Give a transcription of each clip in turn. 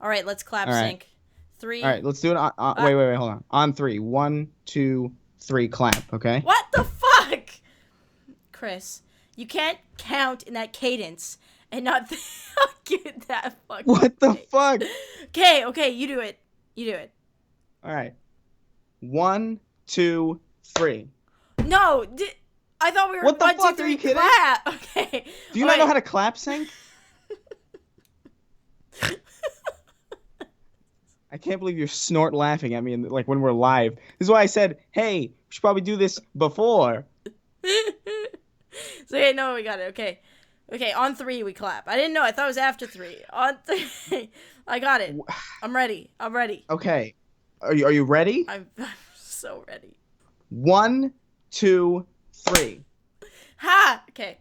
All right, let's clap All right. sync. All Three. right. Let's do it. Uh, Wait. Hold on. On three. One, two, three. Clap. Okay. what the fuck? Chris, you can't count in that cadence and not get that fucking What the face. fuck? Okay, you do it. You do it. All right. One, two, three. No, I thought we were What the one, two, fuck? Are three, you kidding? clap. Okay. Do you All not know right. how to clap sync? I can't believe you're snort laughing at me like when we're live. This is why I said, hey, we should probably do this before. So yeah, no, we got it. Okay. Okay, on three we clap. I didn't know. I thought it was after three. On three, I got it. I'm ready. I'm ready. Okay. Are you ready? I'm so ready. One, two, three. Ha. Okay.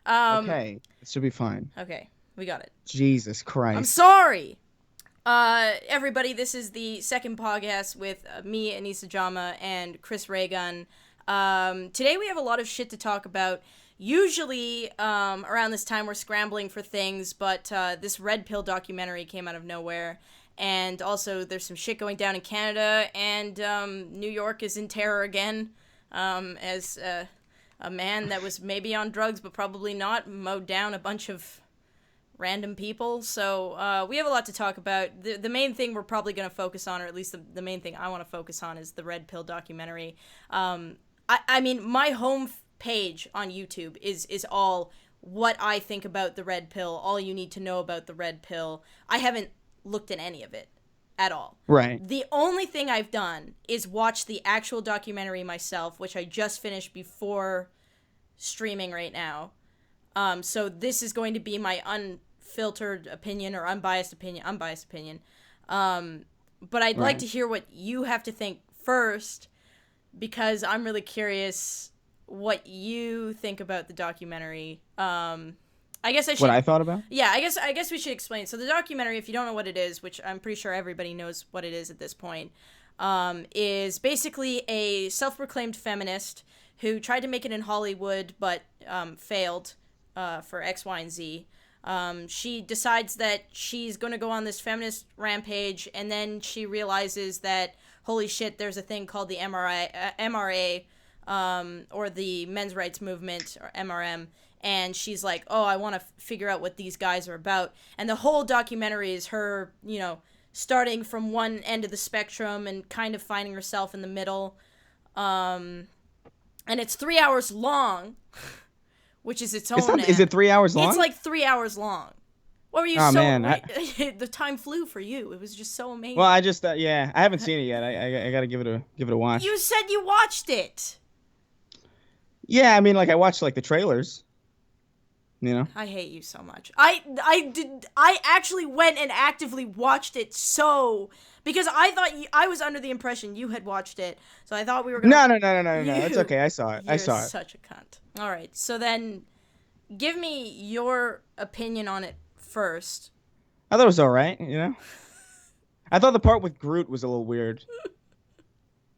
Okay. It should be fine. Okay, we got it. Jesus Christ. I'm sorry. Everybody, this is the second podcast with me, Anisa Jomha, and Chris Raygun. Today we have a lot of shit to talk about. Usually, around this time we're scrambling for things, but this Red Pill documentary came out of nowhere. And also, there's some shit going down in Canada, and New York is in terror again, as a man that was maybe on drugs, but probably not, mowed down a bunch of random people. So we have a lot to talk about. The main thing we're probably going to focus on, or at least the main thing I want to focus on, is the Red Pill documentary. I mean, my home page on YouTube is all what I think about the Red Pill, all you need to know about the Red Pill. I haven't looked at any of it at all. Right. The only thing I've done is watch the actual documentary myself, which I just finished before streaming right now. So this is going to be my unfiltered opinion or unbiased opinion. But I'd like to hear what you have to think first, because I'm really curious what you think about the documentary. I guess I should. What I thought about? Yeah, I guess we should explain. So the documentary, if you don't know what it is, which I'm pretty sure everybody knows what it is at this point, is basically a self-proclaimed feminist who tried to make it in Hollywood but failed for X, Y, and Z. She decides that she's going to go on this feminist rampage, and then she realizes that, holy shit, there's a thing called the MRA, or the Men's Rights Movement, or MRM, and she's like, oh, I want to figure out what these guys are about. And the whole documentary is her, starting from one end of the spectrum and kind of finding herself in the middle. And it's 3 hours long, which is its own. Is it 3 hours long? It's like 3 hours long. What were you? Oh, so man, the time flew for you. It was just so amazing. Well, I just I haven't seen it yet. I got to give it a watch. You said you watched it. Yeah, I mean, like I watched like the trailers. I hate you so much. I actually went and actively watched it because I thought I was under the impression you had watched it. So I thought we were gonna. No. It's okay. I saw it. I saw it. You're such a cunt. All right. So then give me your opinion on it first. I thought it was all right, I thought the part with Groot was a little weird.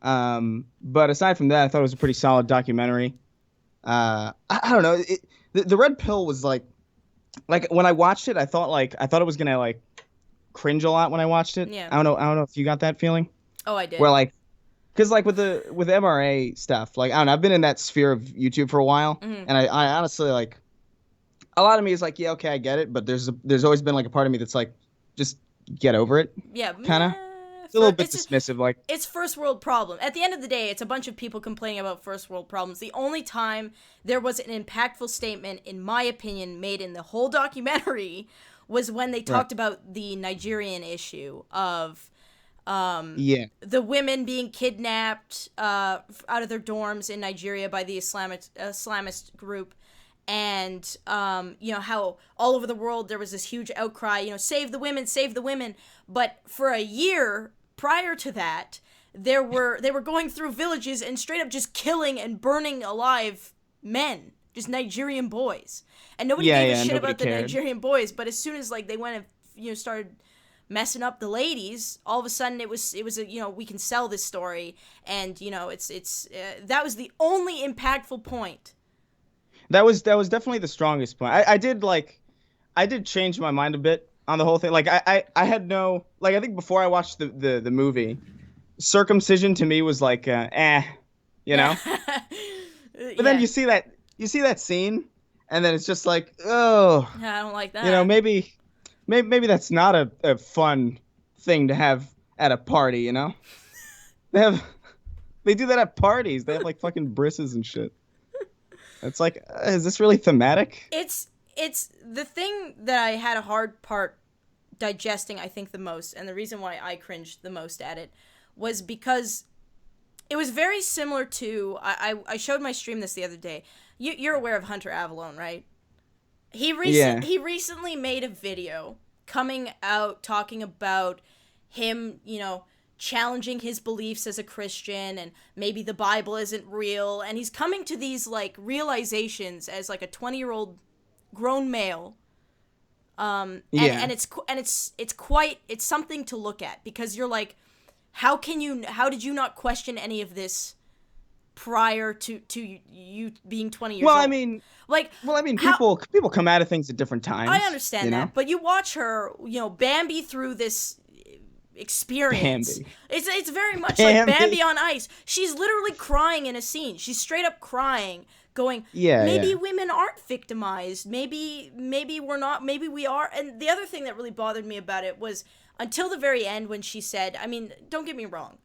But aside from that, I thought it was a pretty solid documentary. I don't know. The Red Pill was like when I watched it, I thought it was gonna like cringe a lot when I watched it. Yeah. I don't know if you got that feeling. Oh, I did. Where because with MRA stuff, I don't know, I've been in that sphere of YouTube for a while, and I honestly a lot of me is like, yeah, okay, I get it, but there's always been like a part of me that's like, just get over it. Yeah. Kind of. It's a little bit dismissive, it's first world problem. At the end of the day, it's a bunch of people complaining about first world problems. The only time there was an impactful statement, in my opinion, made in the whole documentary was when they talked about the Nigerian issue of the women being kidnapped out of their dorms in Nigeria by the Islamist group. And how all over the world there was this huge outcry, save the women, but for a year prior to that, they were going through villages and straight up just killing and burning alive men, just Nigerian boys, and nobody gave a shit about the Nigerian boys. But as soon as they went and started messing up the ladies, all of a sudden it was we can sell this story, and it's that was the only impactful point. That was definitely the strongest point. I did change my mind a bit on the whole thing. Like I had no like I think before I watched the movie, circumcision to me was like you know. But then Yeah, you see that scene, and then it's just like, oh, I don't like that. maybe that's not a fun thing to have at a party. They have they do that at parties. They have like fucking brisses and shit. It's like, is this really thematic? It's the thing that I had a hard part digesting, I think, the most, and the reason why I cringed the most at it was because it was very similar to I showed my stream this the other day. You're aware of Hunter Avalone, right? Yeah. He recently made a video coming out talking about him, challenging his beliefs as a Christian, and maybe the Bible isn't real, and he's coming to these like realizations as like a 20-year-old grown male. Yeah. And it's something to look at, because you're like, how did you not question any of this prior to you being 20 years Well, old? I mean, Like, people come out of things at different times. I understand you that, know? but you watch her, Bambi through this experience. Bambi. It's very much like Bambi. Bambi on ice. She's literally crying in a scene. She's straight up crying, going, Yeah, maybe yeah. women aren't victimized. Maybe we're not. Maybe we are. And the other thing that really bothered me about it was until the very end when she said, I mean, don't get me wrong.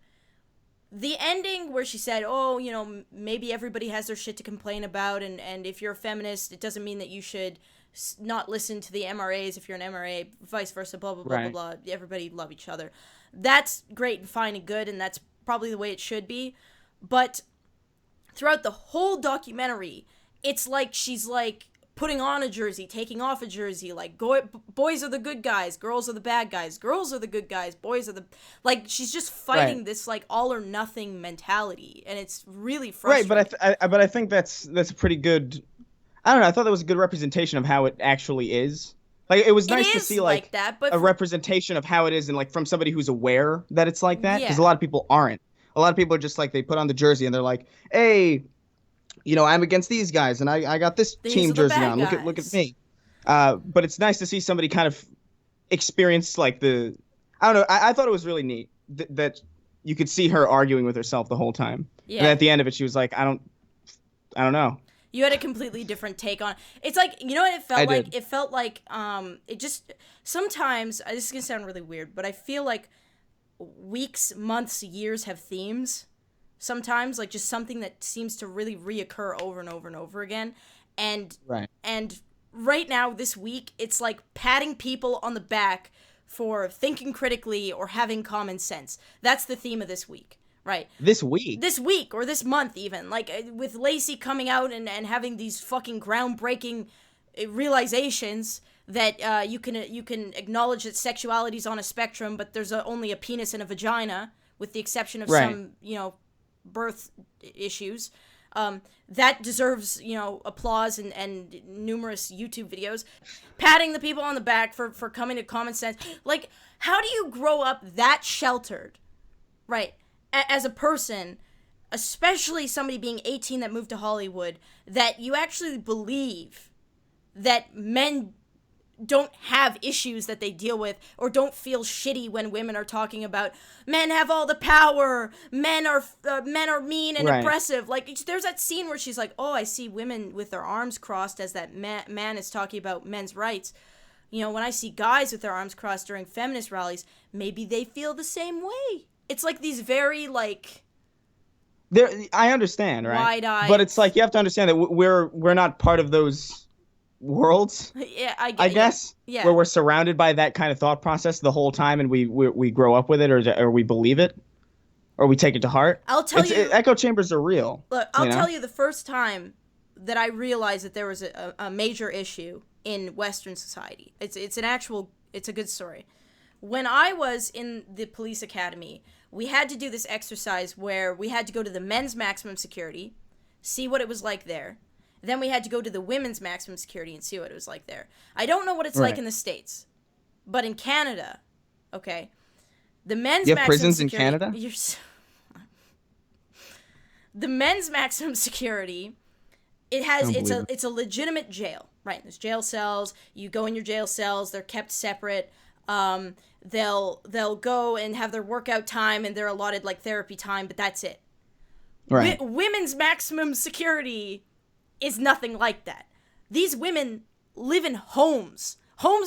The ending where she said, oh, maybe everybody has their shit to complain about, and if you're a feminist, it doesn't mean that you should not listen to the MRAs if you're an MRA, vice versa, blah, blah, blah, Right. blah, blah. Everybody love each other. That's great and fine and good, and that's probably the way it should be. But throughout the whole documentary, it's like she's like putting on a jersey, taking off a jersey, like boys are the good guys, girls are the bad guys, girls are the good guys, boys are the, like, she's just fighting Right. this like all or nothing mentality, and it's really frustrating. Right, but I think that's a pretty good. I don't know. I thought that was a good representation of how it actually is. Like, it was It nice to is see like that, but a representation of how it is, and like from somebody who's aware that it's like that, because Yeah. a lot of people aren't. A lot of people are just like, they put on the jersey and they're like, hey, I'm against these guys, and I got this These team are the jersey bad on. Look at guys. me. But it's nice to see somebody kind of experience like the. I don't know. I thought it was really neat that you could see her arguing with herself the whole time. Yeah. And at the end of it, she was like, I don't know. You had a completely different take on it. It's like, you know what it felt I like? did. It felt like, it just, sometimes, this is going to sound really weird, but I feel like weeks, months, years have themes. Sometimes, like, just something that seems to really reoccur over and over and over again. And, Right. and right now, this week, it's like patting people on the back for thinking critically or having common sense. That's the theme of this week. Right. This week, Or this month even, like with Laci coming out and having these fucking groundbreaking realizations that you can acknowledge that sexuality is on a spectrum, but there's only a penis and a vagina, with the exception of Right. some birth issues. That deserves applause and numerous YouTube videos, patting the people on the back for coming to common sense. Like, how do you grow up that sheltered, right? As a person, especially somebody being 18 that moved to Hollywood, that you actually believe that men don't have issues that they deal with, or don't feel shitty when women are talking about men have all the power, men are mean and Right. oppressive. Like, there's that scene where she's like, oh, I see women with their arms crossed as that man is talking about men's rights. When I see guys with their arms crossed during feminist rallies, maybe they feel the same way. It's like these very, like, I understand, right? wide-eyed. But it's like, you have to understand that we're not part of those worlds. Yeah, I guess. Yeah. Where we're surrounded by that kind of thought process the whole time, and we grow up with it, or we believe it, or we take it to heart. I'll tell you. Echo chambers are real. Look, I'll tell you the first time that I realized that there was a major issue in Western society. It's a good story. When I was in the police academy, we had to do this exercise where we had to go to the men's maximum security, see what it was like there. Then we had to go to the women's maximum security and see what it was like there. I don't know what it's like Right. in the States, but in Canada, okay, the men's You have maximum prisons in security, Canada? The men's maximum security, it's a legitimate jail, Right, there's jail cells. You go in your jail cells. They're kept separate. They'll go and have their workout time, and they're allotted like therapy time, but that's it. Right. Women's maximum security is nothing like that. These women live in homes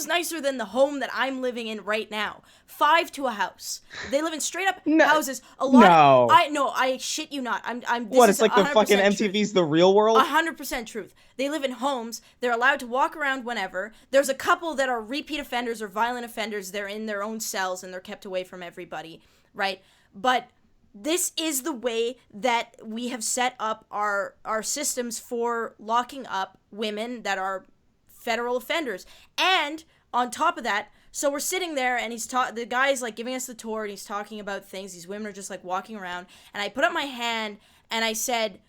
nicer than the home that I'm living in right now. 5 to a house. They live in straight up houses. I shit you not. It's like the fucking MTV's The Real World? 100% truth. They live in homes. They're allowed to walk around whenever. There's a couple that are repeat offenders or violent offenders. They're in their own cells and they're kept away from everybody, right? But this is the way that we have set up our systems for locking up women that are federal offenders. And on top of that, so we're sitting there and the guy's like giving us the tour and he's talking about things. These women are just like walking around, and I put up my hand and I said,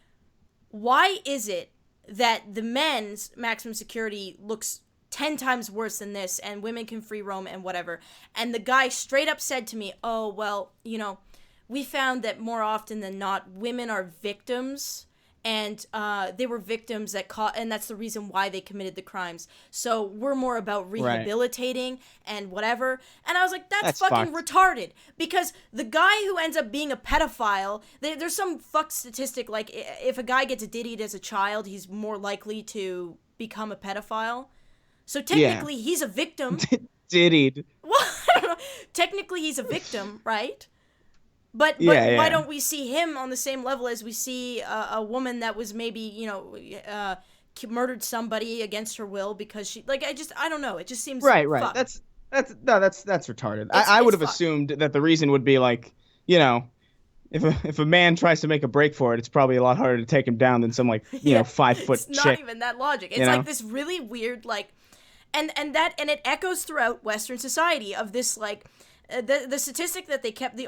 why is it that the men's maximum security looks 10 times worse than this and women can free roam and whatever? And the guy straight up said to me, oh, well, we found that more often than not, women are victims, and they were victims and that's the reason why they committed the crimes. So we're more about rehabilitating and whatever. And I was like, that's fucking retarded. Because the guy who ends up being a pedophile, there's some fucked statistic, like if a guy gets diddied as a child, he's more likely to become a pedophile. So technically, he's a victim. Diddied. Well, I don't know. Technically, he's a victim, right? But why don't we see him on the same level as we see a woman that was maybe, murdered somebody against her will because she, like, I don't know. It just seems right. fucked. That's retarded. I would have assumed that the reason would be like, if a man tries to make a break for it, it's probably a lot harder to take him down than some 5 foot chick. It's not even that logic. It's like this really weird and it echoes throughout Western society of this like. The statistic that they kept,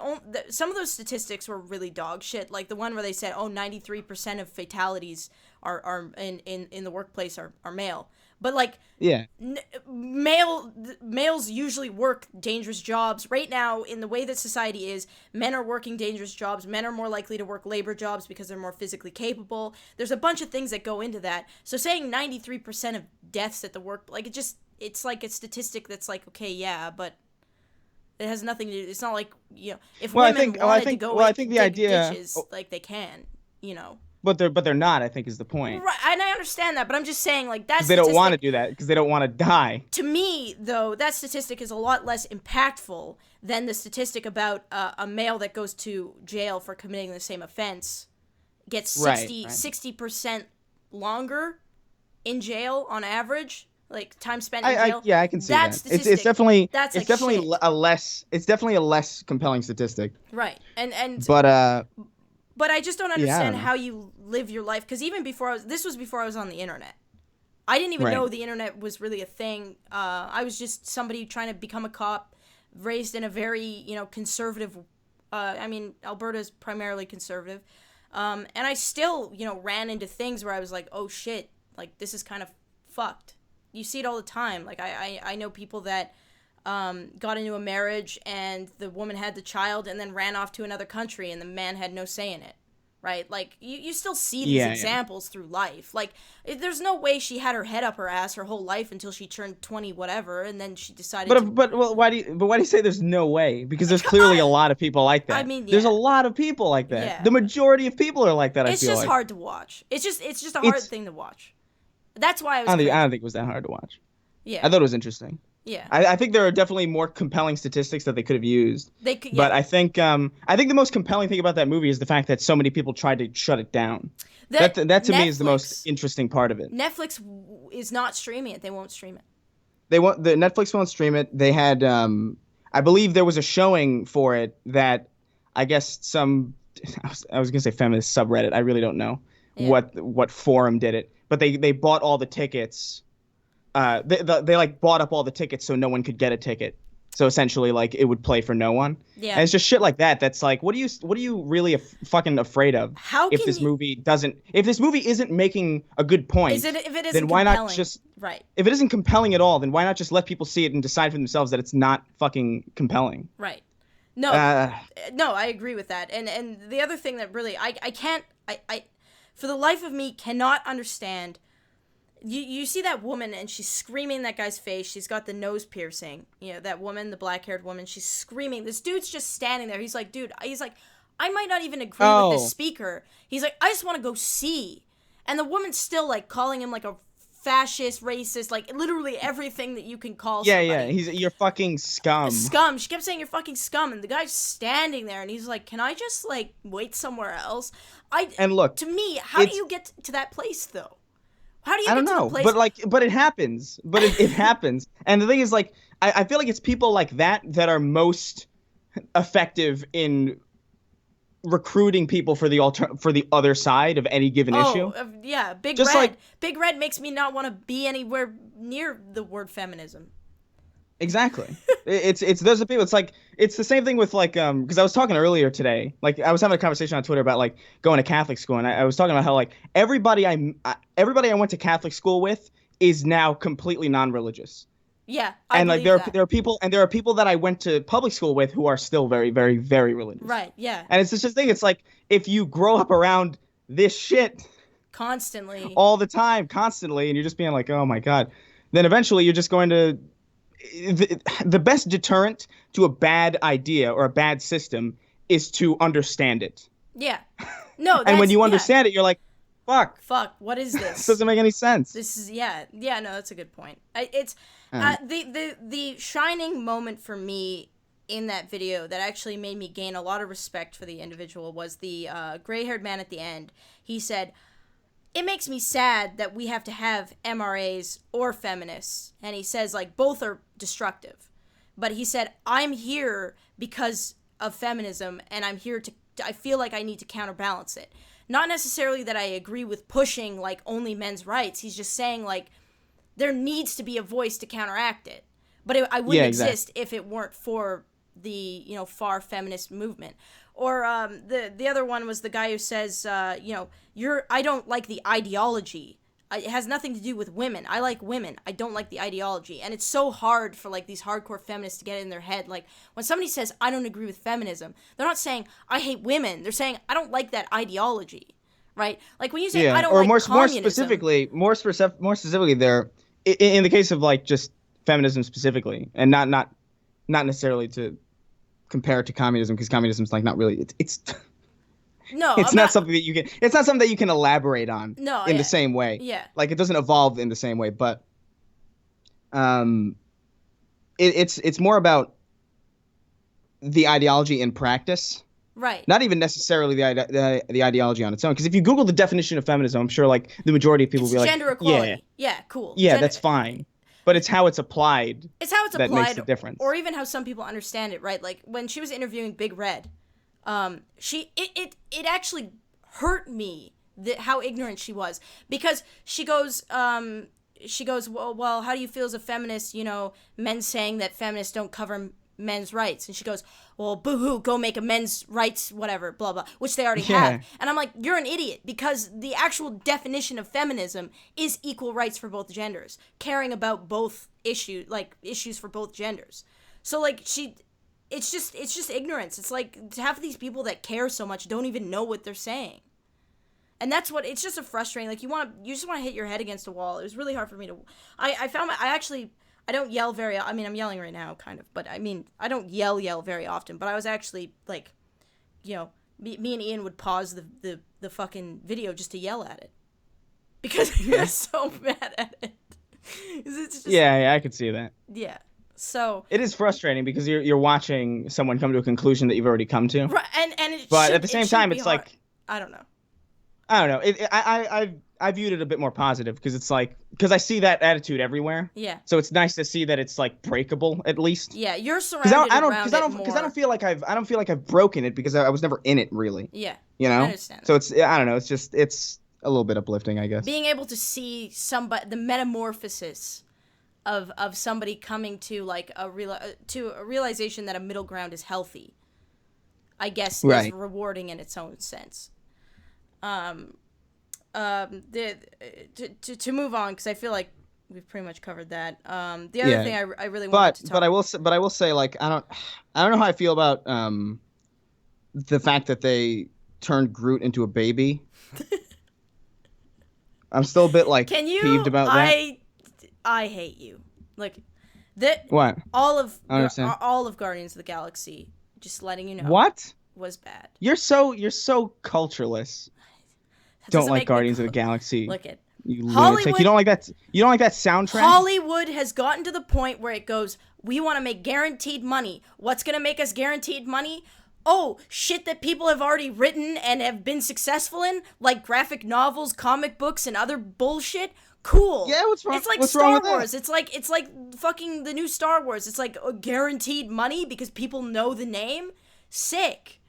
some of those statistics were really dog shit. Like the one where they said, 93% of fatalities are in the workplace are male. But like, males usually work dangerous jobs. Right now, in the way that society is, men are working dangerous jobs. Men are more likely to work labor jobs because they're more physically capable. There's a bunch of things that go into that. So saying 93% of deaths at the work, like it's like a statistic that's like, okay, yeah, but it has nothing to do. It's not like, if women wanted to go dig ditches, like they can, But they're not, I think, is the point. Right, and I understand that, but I'm just saying, like, that's they don't want to do that because they don't want to die. To me, though, that statistic is a lot less impactful than the statistic about a male that goes to jail for committing the same offense gets 60% longer in jail on average. Like time spent in jail. I can see that. It's definitely a less compelling statistic. Right, and but I just don't understand how you live your life, because even before this was before I was on the internet. I didn't even know the internet was really a thing. I was just somebody trying to become a cop, raised in a very conservative. Alberta's primarily conservative, and I still ran into things where I was like, oh shit, like this is kind of fucked. You see it all the time. Like, I know people that got into a marriage and the woman had the child and then ran off to another country and the man had no say in it, right? Like, you still see these examples through life. Like, there's no way she had her head up her ass her whole life until she turned 20 whatever, and then she decided But why do you say there's no way? Because there's clearly a lot of people like that. I mean, there's a lot of people like that. Yeah. The majority of people are like that, It's just hard to watch. It's just a hard thing to watch. That's why I don't think it was that hard to watch. Yeah. I thought it was interesting. Yeah. I think there are definitely more compelling statistics that they could have used. But I think the most compelling thing about that movie is the fact that so many people tried to shut it down. That to me is the most interesting part of it. Netflix is not streaming it. They won't stream it. Netflix won't stream it. They had I believe there was a showing for it that I guess I was gonna say feminist subreddit. I really don't know what forum did it. But they bought all the tickets. They like bought up all the tickets so no one could get a ticket. So essentially, like, it would play for no one. Yeah. And it's just shit like that. That's like, what are you really fucking afraid of? If this movie isn't making a good point, if it isn't then why compelling, not just right? If it isn't compelling at all, then why not just let people see it and decide for themselves that it's not fucking compelling? Right. No, I agree with that. And the other thing that really I can't for the life of me cannot understand you see that woman and she's screaming in that guy's face. She's got the nose piercing. You know, that woman, the black-haired woman, she's screaming. This dude's just standing there. He's like, dude, I might not even agree with this speaker. He's like, I just want to go see. And the woman's still, like, calling him, like, a fascist, racist, like, literally everything that you can call somebody. Yeah, you're fucking scum. Scum. She kept saying you're fucking scum, and the guy's standing there, and he's like, can I just, like, wait somewhere else? And look, to me, how do you get to that place, though? How do you get to the place? But it happens. But it happens. And the thing is, like, I feel like it's people like that are most effective in recruiting people for the other side of any given issue. Yeah, Big Red makes me not want to be anywhere near the word feminism. Exactly. It's those are people. It's like it's the same thing with like because I was talking earlier today. Like I was having a conversation on Twitter about like going to Catholic school, and I was talking about how like everybody I went to Catholic school with is now completely non-religious. Yeah, and like there are people that I went to public school with who are still very, very, very religious. Right. Yeah. And it's just a thing. It's like if you grow up around this shit constantly, all the time, constantly, and you're just being like, oh my god, then eventually you're just going to. The best deterrent to a bad idea or a bad system is to understand it. Yeah. No. And when you understand it, you're like, fuck, what is this? This doesn't make any sense. This is no, that's a good point. It's the shining moment for me in that video that actually made me gain a lot of respect for the individual was the gray-haired man at the end. He said, it makes me sad that we have to have MRAs or feminists. And he says, like, both are destructive. But he said, I'm here because of feminism, and I'm here I feel like I need to counterbalance it. Not necessarily that I agree with pushing, like, only men's rights. He's just saying, like, there needs to be a voice to counteract it. But I wouldn't exist if it weren't for the, far feminist movement. Or the other one was the guy who says, I don't like the ideology. It has nothing to do with women. I like women. I don't like the ideology. And it's so hard for, like, these hardcore feminists to get it in their head. Like, when somebody says, I don't agree with feminism, they're not saying, I hate women. They're saying, I don't like that ideology. Right? Like, when you say, I don't like communism. More specifically there, in the case of, like, just feminism specifically, and not necessarily to compare it to communism, because communism's, like, not really, it's not something that you can elaborate on in the same way. Yeah. Like, it doesn't evolve in the same way, but it's more about the ideology in practice. Right. Not even necessarily the ideology on its own. Because if you Google the definition of feminism, I'm sure like the majority of people will be like, gender equality. Yeah, cool. Yeah, that's fine. But it's how it's applied. That makes the difference. Or even how some people understand it, right? Like when she was interviewing Big Red, it actually hurt me how ignorant she was, because she goes, well, how do you feel as a feminist? Men saying that feminists don't cover men's rights, and she goes, well, boo-hoo, go make a men's rights whatever, blah blah, which they already have. And I'm like, you're an idiot, because the actual definition of feminism is equal rights for both genders, caring about both issues for both genders. So like it's just ignorance. It's like half of these people that care so much don't even know what they're saying. And that's what, it's just a frustrating, like you just want to hit your head against a wall. It was really hard for me to, I don't yell I'm yelling right now, kind of, but I don't yell very often, but I was actually, like, me and Ian would pause the fucking video just to yell at it. Because you're so mad at it. It's just, I could see that. Yeah, so. It is frustrating because you're watching someone come to a conclusion that you've already come to. Right, but at the same time, it's hard. like. I don't know. I viewed it a bit more positive because it's like, because I see that attitude everywhere. Yeah. So it's nice to see that it's like breakable at least. Yeah, you're surrounded around it more. Because I don't feel like I've broken it because I was never in it really. Yeah. I understand. So I don't know. It's a little bit uplifting, I guess. Being able to see the metamorphosis of somebody coming to like a realization that a middle ground is healthy, I guess, is rewarding in its own sense. To move on, because I feel like we've pretty much covered that. The other thing I really wanted to talk about. But I will say, like, I don't know how I feel about the fact that they turned Groot into a baby. I'm still a bit like Can you? peeved about that. I hate you. Like that. What? All of I understand. all of Guardians of the Galaxy. Just letting you know. What? Was bad. You're so cultureless. That Don't doesn't like make me Guardians of the Galaxy. Look at You Hollywood. lunatic. You don't like that. You don't like that soundtrack. Hollywood has gotten to the point where it goes, we want to make guaranteed money. What's going to make us guaranteed money? Oh, shit that people have already written and have been successful in, like graphic novels, comic books, and other bullshit. Cool. Yeah, what's wrong? It's like what's Star wrong with Wars. that? It's like fucking the new Star Wars. It's like guaranteed money because people know the name. Sick.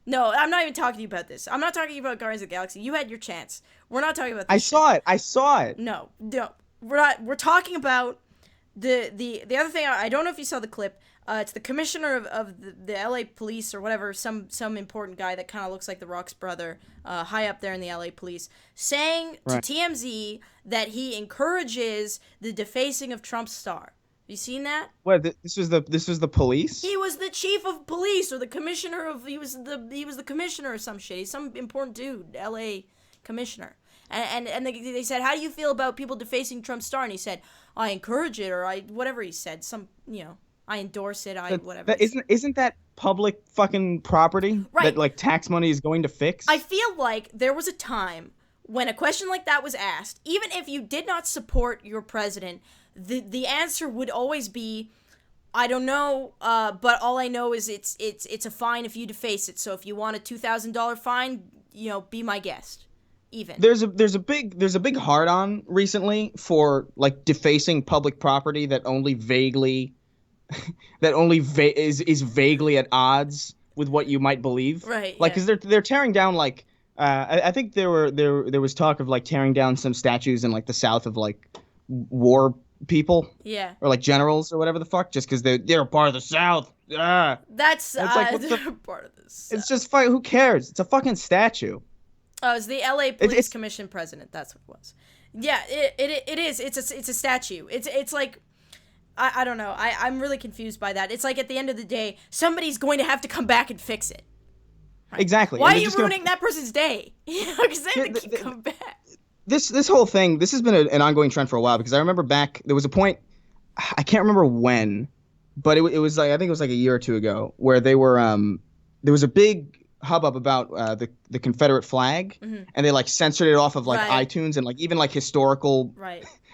No, I'm not even talking to you about this. I'm not talking about Guardians of the Galaxy. You had your chance. We're not talking about this. I saw it. No. We're not. We're talking about the other thing. I don't know if you saw the clip. It's the commissioner of the LA police or whatever, some important guy that kind of looks like the Rock's brother, high up there in the LA police, saying to TMZ that he encourages the defacing of Trump's star. Have you seen that? What? This was the police? He was the chief of police or the commissioner of he was the commissioner or some shit. He's some important dude, LA commissioner. And they said, how do you feel about people defacing Trump's star? And he said, I encourage it, or I whatever he said, I endorse it. Whatever. Isn't that public fucking property that like tax money is going to fix? I feel like there was a time when a question like that was asked, even if you did not support your president, the answer would always be, I don't know, but all I know is it's a fine if you deface it. So if you want a $2,000 fine, be my guest. Even there's a big hard on recently for like defacing public property that only vaguely is vaguely at odds with what you might believe. Right. Like, because they're tearing down like I think there was talk of like tearing down some statues in like the South of like war people. Yeah. Or like generals or whatever the fuck, just because they're a part of the South. Ah. That's like, they're a part of this. It's just fuck. Who cares? It's a fucking statue. Oh, it's the LA Police Commission president. That's what it was. Yeah, it is. It's a statue. It's like. I don't know. I'm really confused by that. It's like at the end of the day, somebody's going to have to come back and fix it. Right? Exactly. Why are you ruining that person's day? Because they have to come back. This whole thing, this has been an ongoing trend for a while, because I remember back, there was a point, I can't remember when, but it was like, I think it was like a year or two ago, where they were, there was a big hubbub about the Confederate flag, and they like censored it off of like iTunes and like even like historical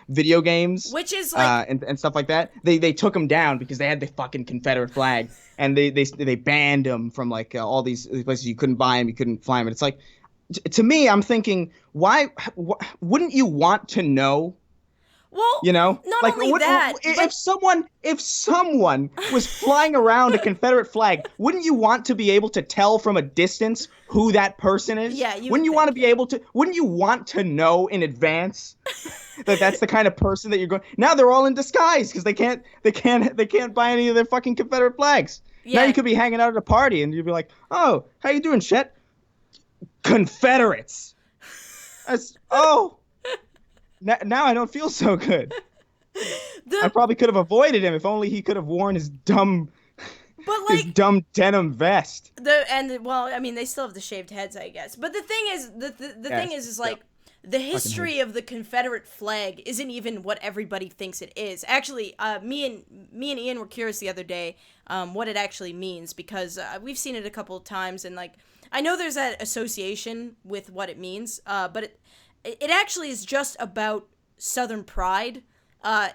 video games, which is like and stuff like that. They took them down because they had the fucking Confederate flag, and they banned them from like all these places. You couldn't buy them, you couldn't fly them. And it's like, to me, I'm thinking, why wouldn't you want to know? Well, not like, only that. If someone was flying around a Confederate flag, wouldn't you want to be able to tell from a distance who that person is? Yeah, wouldn't you want to be able to? Wouldn't you want to know in advance that that's the kind of person that you're going? Now they're all in disguise because they can't buy any of their fucking Confederate flags. Yeah. Now you could be hanging out at a party and you'd be like, "Oh, how you doing, Chet? Confederates." Now I don't feel so good. I probably could have avoided him if only he could have worn his dumb denim vest. I mean, they still have the shaved heads, I guess. But the thing is, is like, the history of the Confederate flag isn't even what everybody thinks it is. Actually, me and Ian were curious the other day what it actually means, because we've seen it a couple of times, and like, I know there's that association with what it means, but it actually is just about Southern pride.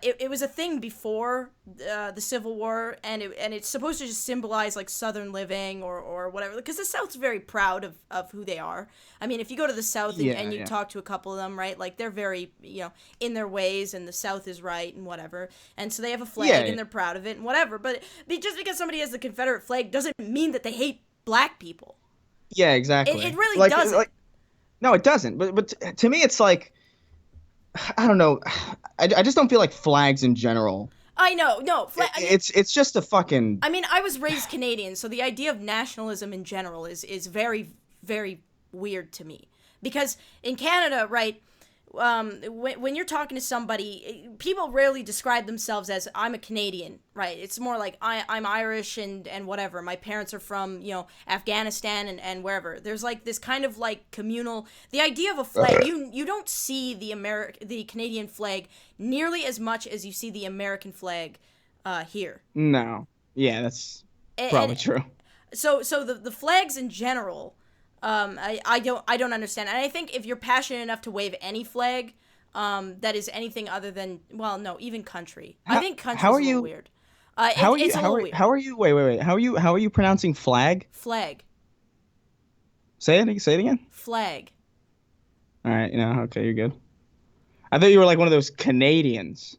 It was a thing before the Civil War, and it's supposed to just symbolize like Southern living or whatever, because the South's very proud of who they are. I mean, if you go to the South and you talk to a couple of them, right, like they're very in their ways, and the South is right and whatever, and so they have a flag and they're proud of it and whatever. But just because somebody has the Confederate flag doesn't mean that they hate black people. Yeah, exactly. It really doesn't. No, it doesn't. But to me, it's like, I don't know. I just don't feel like flags in general. I know. No. It's just a fucking... I mean, I was raised Canadian, so the idea of nationalism in general is very, very weird to me. Because in Canada, right, when you're talking to somebody, people rarely describe themselves as I'm a Canadian, right? It's more like I'm Irish and whatever. My parents are from, Afghanistan and wherever. There's like this kind of like communal. The idea of a flag, you don't see the Canadian flag nearly as much as you see the American flag here. No. Yeah, that's probably true. So the flags in general, I don't understand. And I think if you're passionate enough to wave any flag, that is anything other than, well, no, even country. I think country is a little weird. How are you? Wait. How are you pronouncing flag? Flag. Say it again. Flag. All right. Okay, you're good. I thought you were like one of those Canadians.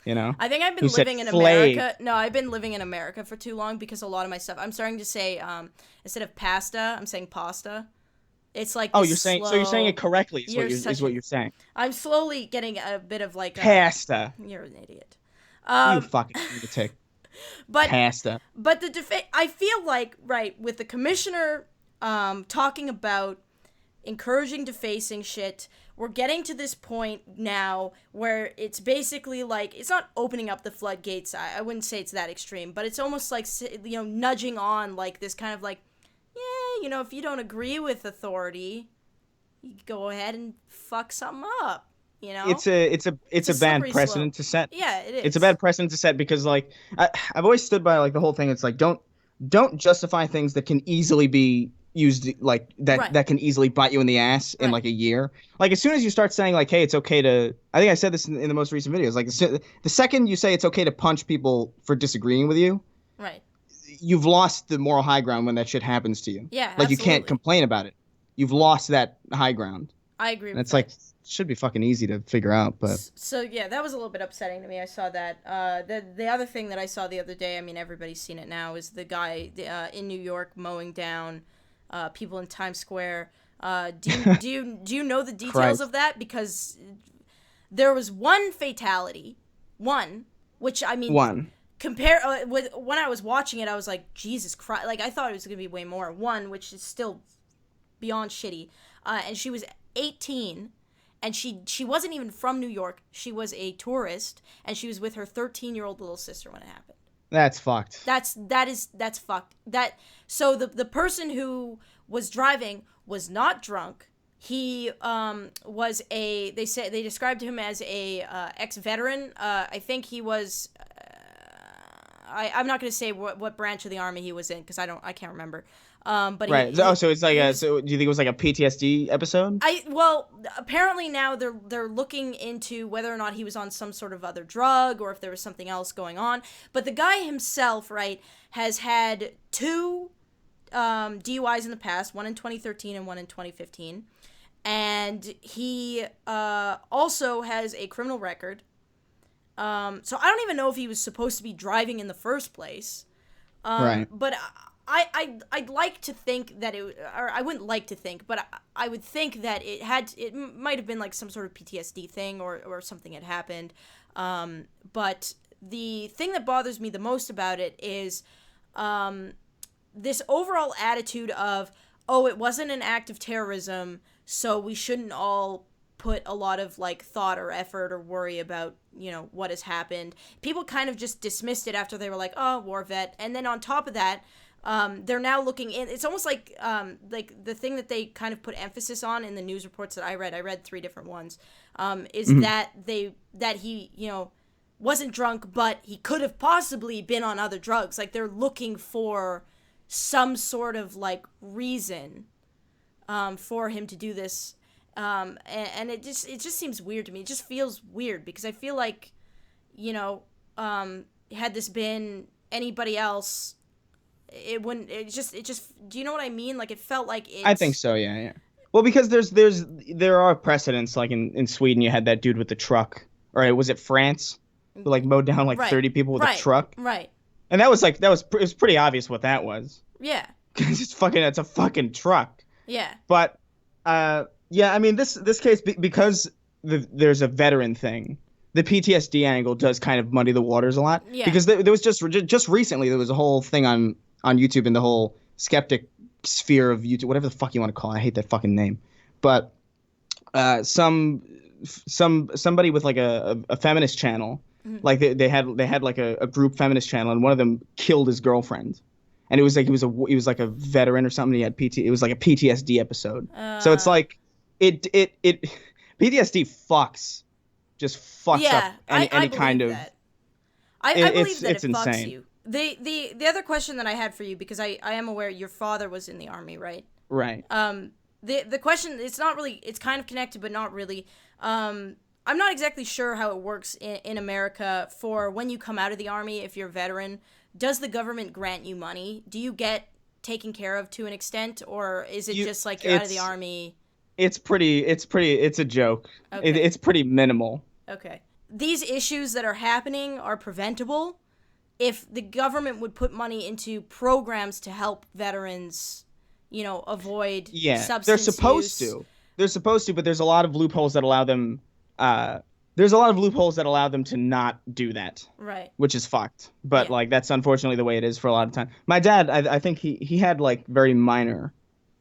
I think I've been living in America. No, I've been living in America for too long because a lot of my stuff. I'm starting to say instead of pasta, I'm saying pasta. It's like you're saying it correctly. Is what you're saying. I'm slowly getting a bit of like pasta. You're an idiot. You fucking lunatic. But pasta. But I feel like with the commissioner talking about encouraging defacing shit. We're getting to this point now where it's basically like, it's not opening up the floodgates. I wouldn't say it's that extreme, but it's almost like, nudging on like this kind of like, yeah, if you don't agree with authority, you go ahead and fuck something up. It's a bad precedent to set. Yeah, it is. It's a bad precedent to set because like I've always stood by like the whole thing. It's like don't justify things that can easily be used like that Right. that can easily bite you in the ass in like a year. Like as soon as you start saying like, hey, it's okay to, I think I said this in the most recent videos, like the second you say it's okay to punch people for disagreeing with you, right, you've lost the moral high ground when that shit happens to you. Yeah, like absolutely. You can't complain about it. You've lost that high ground. I agree with and it's that. like should be fucking easy to figure out, but so yeah, that was a little bit upsetting to me. I saw that. The other thing that I saw the other day, I mean everybody's seen it now, is the guy in New York mowing down people in Times Square. Do you know the details Christ. of that? Because there was one fatality, which I mean, compare with when I was watching it, I was like, Jesus Christ! Like I thought it was gonna be way more. One, which is still beyond shitty, and she was 18. And she wasn't even from New York. She was a tourist, and she was with her 13-year-old little sister when it happened. That's fucked. That's fucked. So the person who was driving was not drunk. He was they described him as a ex-veteran. I think he was. I'm not going to say what branch of the army he was in because I can't remember. But right. So it's like so do you think it was like a PTSD episode? Well, apparently now they're looking into whether or not he was on some sort of other drug or if there was something else going on. But the guy himself, right, has had 2 DUIs in the past, one in 2013 and one in 2015. And he also has a criminal record. So I don't even know if he was supposed to be driving in the first place. Right. But I'd like to think that or I wouldn't like to think, but I would think that it might have been like some sort of PTSD thing or something had happened. But the thing that bothers me the most about it is this overall attitude of, oh, it wasn't an act of terrorism, so we shouldn't all put a lot of like thought or effort or worry about what has happened. People kind of just dismissed it after they were like, oh, war vet, and then on top of that, they're now looking in. It's almost like the thing that they kind of put emphasis on in the news reports that I read 3 different ones, is that he wasn't drunk, but he could have possibly been on other drugs. Like they're looking for some sort of like reason for him to do this. And it just seems weird to me. It just feels weird because I feel like, had this been anybody else, it wouldn't. It just. Do you know what I mean? Like it felt like it. I think so. Yeah. Well, because there are precedents. Like in Sweden, you had that dude with the truck, or was it France, who like mowed down like 30 people with a truck. Right. And it was pretty obvious what that was. Yeah. It's a fucking truck. Yeah. But yeah, I mean this case because there's a veteran thing. The PTSD angle does kind of muddy the waters a lot. Yeah. Because there was just recently there was a whole thing on YouTube in the whole skeptic sphere of YouTube, whatever the fuck you want to call it. I hate that fucking name. But some somebody with like a feminist channel, like they had like a group feminist channel, and one of them killed his girlfriend, and it was like he was like a veteran or something. He had PT. It was like a PTSD episode. So it's like it PTSD just fucks up any kind of. That. I believe that it's it fucks insane. you. The other question that I had for you, because I am aware your father was in the army, right? Right. The question, it's not really, it's kind of connected, but not really. I'm not exactly sure how it works in America for when you come out of the army, if you're a veteran. Does the government grant you money? Do you get taken care of to an extent, or is it just like you're out of the army? It's a joke. Okay. It's pretty minimal. Okay. These issues that are happening are preventable if the government would put money into programs to help veterans, avoid substance they're supposed use. to. They're supposed to, but there's a lot of loopholes that allow them. There's a lot of loopholes that allow them to not do that. Right. Which is fucked. But like that's unfortunately the way it is for a lot of time. My dad, I think he had like very minor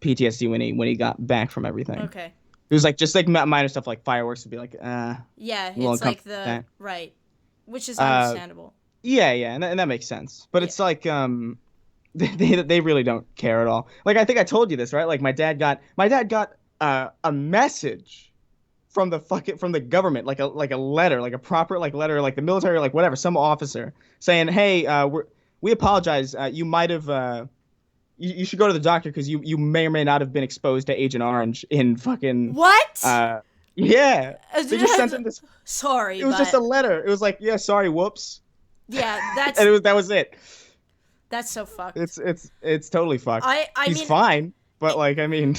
PTSD when he got back from everything. Okay. It was like just like minor stuff like fireworks would be like yeah, it's like right, which is understandable. Yeah, and that makes sense. But it's like they really don't care at all. Like I think I told you this, right? Like my dad got a message from the government, like a letter, like a proper like letter, like the military, like whatever, some officer saying, "Hey, we apologize. You might have you should go to the doctor because you may or may not have been exposed to Agent Orange in fucking what? Yeah, they just sent him this. Sorry, it was just a letter. It was like, yeah, sorry, whoops. Yeah, that's and that was it. That's so fucked. It's totally fucked. He's mean, fine, but like I mean.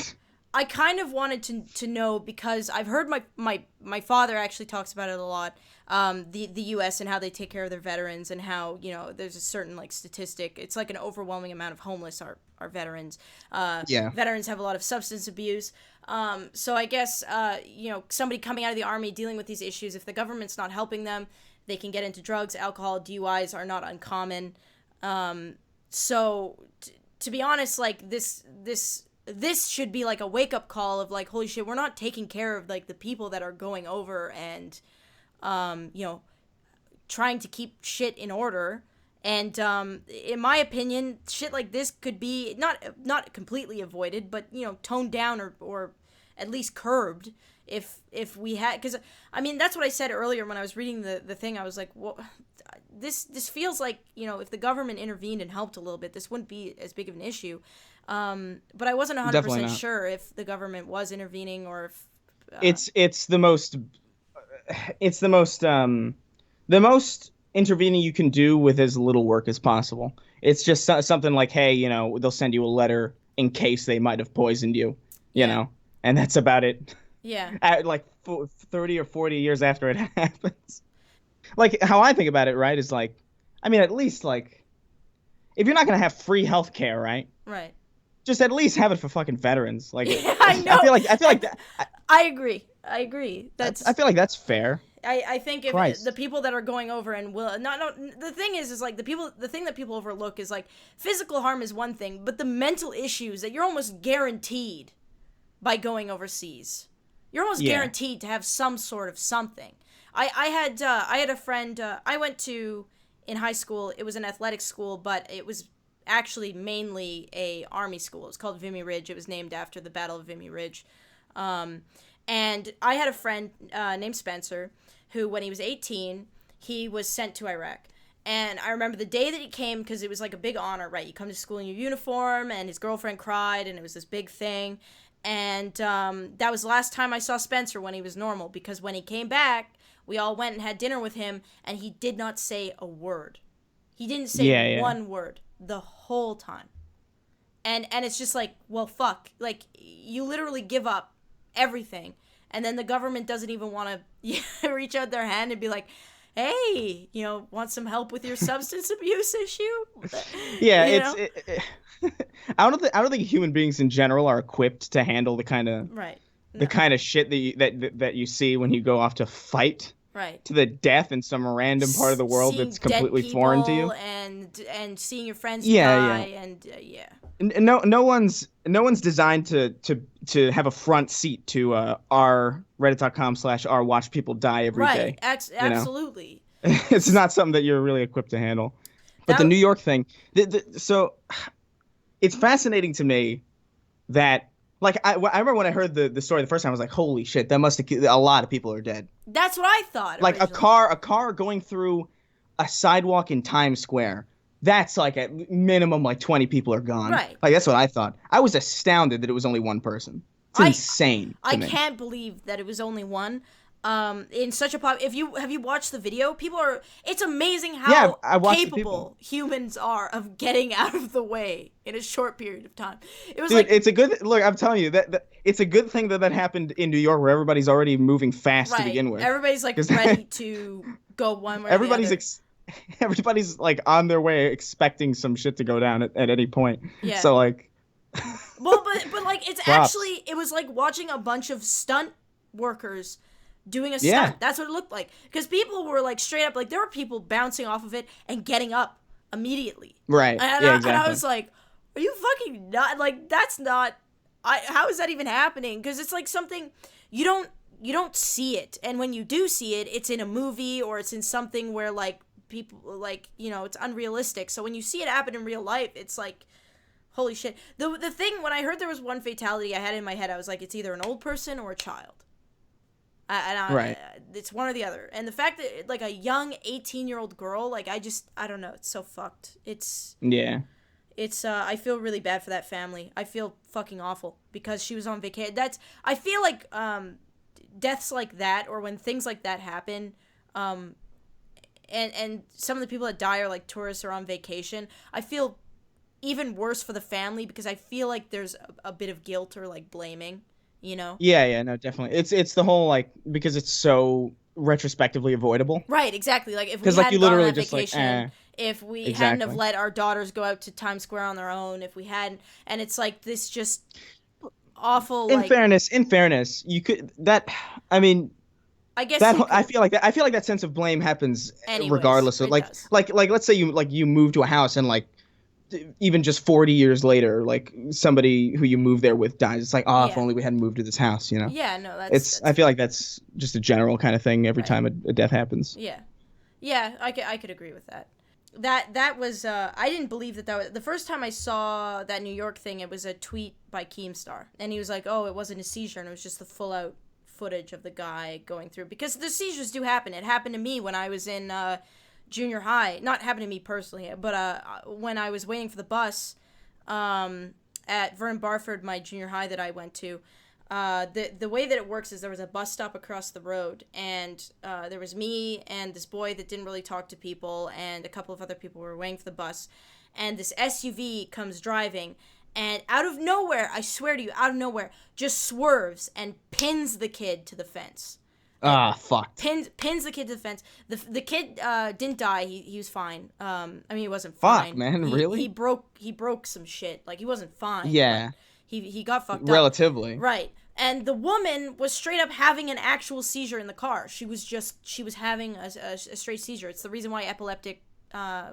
I kind of wanted to know because I've heard my father actually talks about it a lot. The U.S. and how they take care of their veterans and how there's a certain like statistic. It's like an overwhelming amount of homeless are veterans. Veterans have a lot of substance abuse. So I guess somebody coming out of the army dealing with these issues, if the government's not helping them, they can get into drugs, alcohol, DUIs are not uncommon. So to be honest, like this should be like a wake-up call of like, holy shit, we're not taking care of like the people that are going over and trying to keep shit in order. And in my opinion, shit like this could be not completely avoided, but toned down or at least curbed if we had, because I mean that's what I said earlier when I was reading the thing. I was like, well, this feels like if the government intervened and helped a little bit, this wouldn't be as big of an issue. But I wasn't 100% sure if the government was intervening or if it's the most intervening you can do with as little work as possible. It's just something like, hey, they'll send you a letter in case they might have poisoned you, you know, and that's about it. Yeah. At like 30 or 40 years after it happens. Like how I think about it, right, is like, I mean, at least like, if you're not gonna have free healthcare, right? Right. Just at least have it for fucking veterans. Like, yeah, I know. I feel like that. I agree. I feel like that's fair. I think if Christ. the people that are going over and the thing is like the thing that people overlook is like physical harm is one thing, but the mental issues that you're almost guaranteed by going overseas. You're almost guaranteed to have some sort of something. I had a friend I went to in high school. It was an athletic school, but it was actually mainly a army school. It was called Vimy Ridge. It was named after the Battle of Vimy Ridge. And I had a friend named Spencer who, when he was 18, he was sent to Iraq. And I remember the day that he came, because it was like a big honor, right? You come to school in your uniform, and his girlfriend cried, and it was this big thing. And that was the last time I saw Spencer when he was normal, because when he came back, we all went and had dinner with him, and he did not say a word. He didn't say one word the whole time. And it's just like, well, fuck. Like, you literally give up everything, and then the government doesn't even want to reach out their hand and be like, hey, want some help with your substance abuse issue? Yeah, I don't think human beings in general are equipped to handle the kind of the kind of shit that you see when you go off to fight to the death in some random part of the world seeing that's completely dead foreign to you, and seeing your friends die, and and no one's designed to to have a front seat to our reddit.com/r watch people die every day. Absolutely. It's not something that you're really equipped to handle. But the That New York thing, so it's fascinating to me that, like, I remember when I heard the story the first time, I was like, holy shit, that must have, a lot of people are dead. That's what I thought. Like originally. a car going through a sidewalk in Times Square. That's like at minimum like 20 people are gone. Right. Like that's what I thought. I was astounded that it was only one person. It's insane to I me. can't believe that it was only one. In such a pop, have you watched the video? People are. It's amazing how I watched capable humans are of getting out of the way in a short period of time. It was Dude, like it's a good look. I'm telling you that it's a good thing that happened in New York, where everybody's already moving fast to begin with. Everybody's like ready to go one way. Everybody's or the other. Everybody's like on their way, expecting some shit to go down at any point. Yeah. So like. Well, but like it's Props. actually it was like watching a bunch of stunt workers doing a stunt. Yeah. That's what it looked like. Because people were like straight up, like there were people bouncing off of it and getting up immediately. Right. And I was like, are you fucking not? Like that's not. How is that even happening? Because it's like something you don't see it, and when you do see it, it's in a movie or it's in something where like people like it's unrealistic. So when you see it happen in real life, it's like. Holy shit. The thing, when I heard there was one fatality, I had in my head, I was like, it's either an old person or a child. Right. It's one or the other. And the fact that, like, a young 18-year-old girl, like, I don't know, it's so fucked. Yeah. I feel really bad for that family. I feel fucking awful because she was on vacation. I feel like, deaths like that, or when things like that happen, and some of the people that die are, like, tourists or on vacation, I feel even worse for the family because I feel like there's a bit of guilt or like blaming, Yeah, no, definitely. It's the whole like because it's so retrospectively avoidable. Right, exactly. Like if we Because hadn't like you gone on literally that just vacation, like if we hadn't exactly. have let our daughters go out to Times Square on their own, if we hadn't, and it's like this just awful. In fairness, you could that. I mean, I guess that I feel like that sense of blame happens regardless of like let's say you move to a house and like. Even just 40 years later, like somebody who you moved there with dies. It's like, if only we hadn't moved to this house, Yeah, no, that's I feel like that's just a general kind of thing every time a death happens. Yeah, I could agree with that. That was I didn't believe that was the first time I saw that New York thing. It was a tweet by Keemstar, and he was like, "Oh, it wasn't a seizure, and it was just the full out footage of the guy going through." Because the seizures do happen. It happened to me when I was in. Junior high, not happened to me personally, but when I was waiting for the bus at Vernon Barford, my junior high that I went to, the way that it works is there was a bus stop across the road, and there was me and this boy that didn't really talk to people, and a couple of other people were waiting for the bus, and this SUV comes driving, and out of nowhere, I swear to you, out of nowhere, just swerves and pins the kid to the fence. Fuck. Pins the kid to the fence. The kid didn't die. He was fine. I mean, he wasn't fine. Fuck, man, really? He broke some shit. Like he wasn't fine. Yeah. He got fucked up. Relatively. Right. And the woman was straight up having an actual seizure in the car. She was having a straight seizure. It's the reason why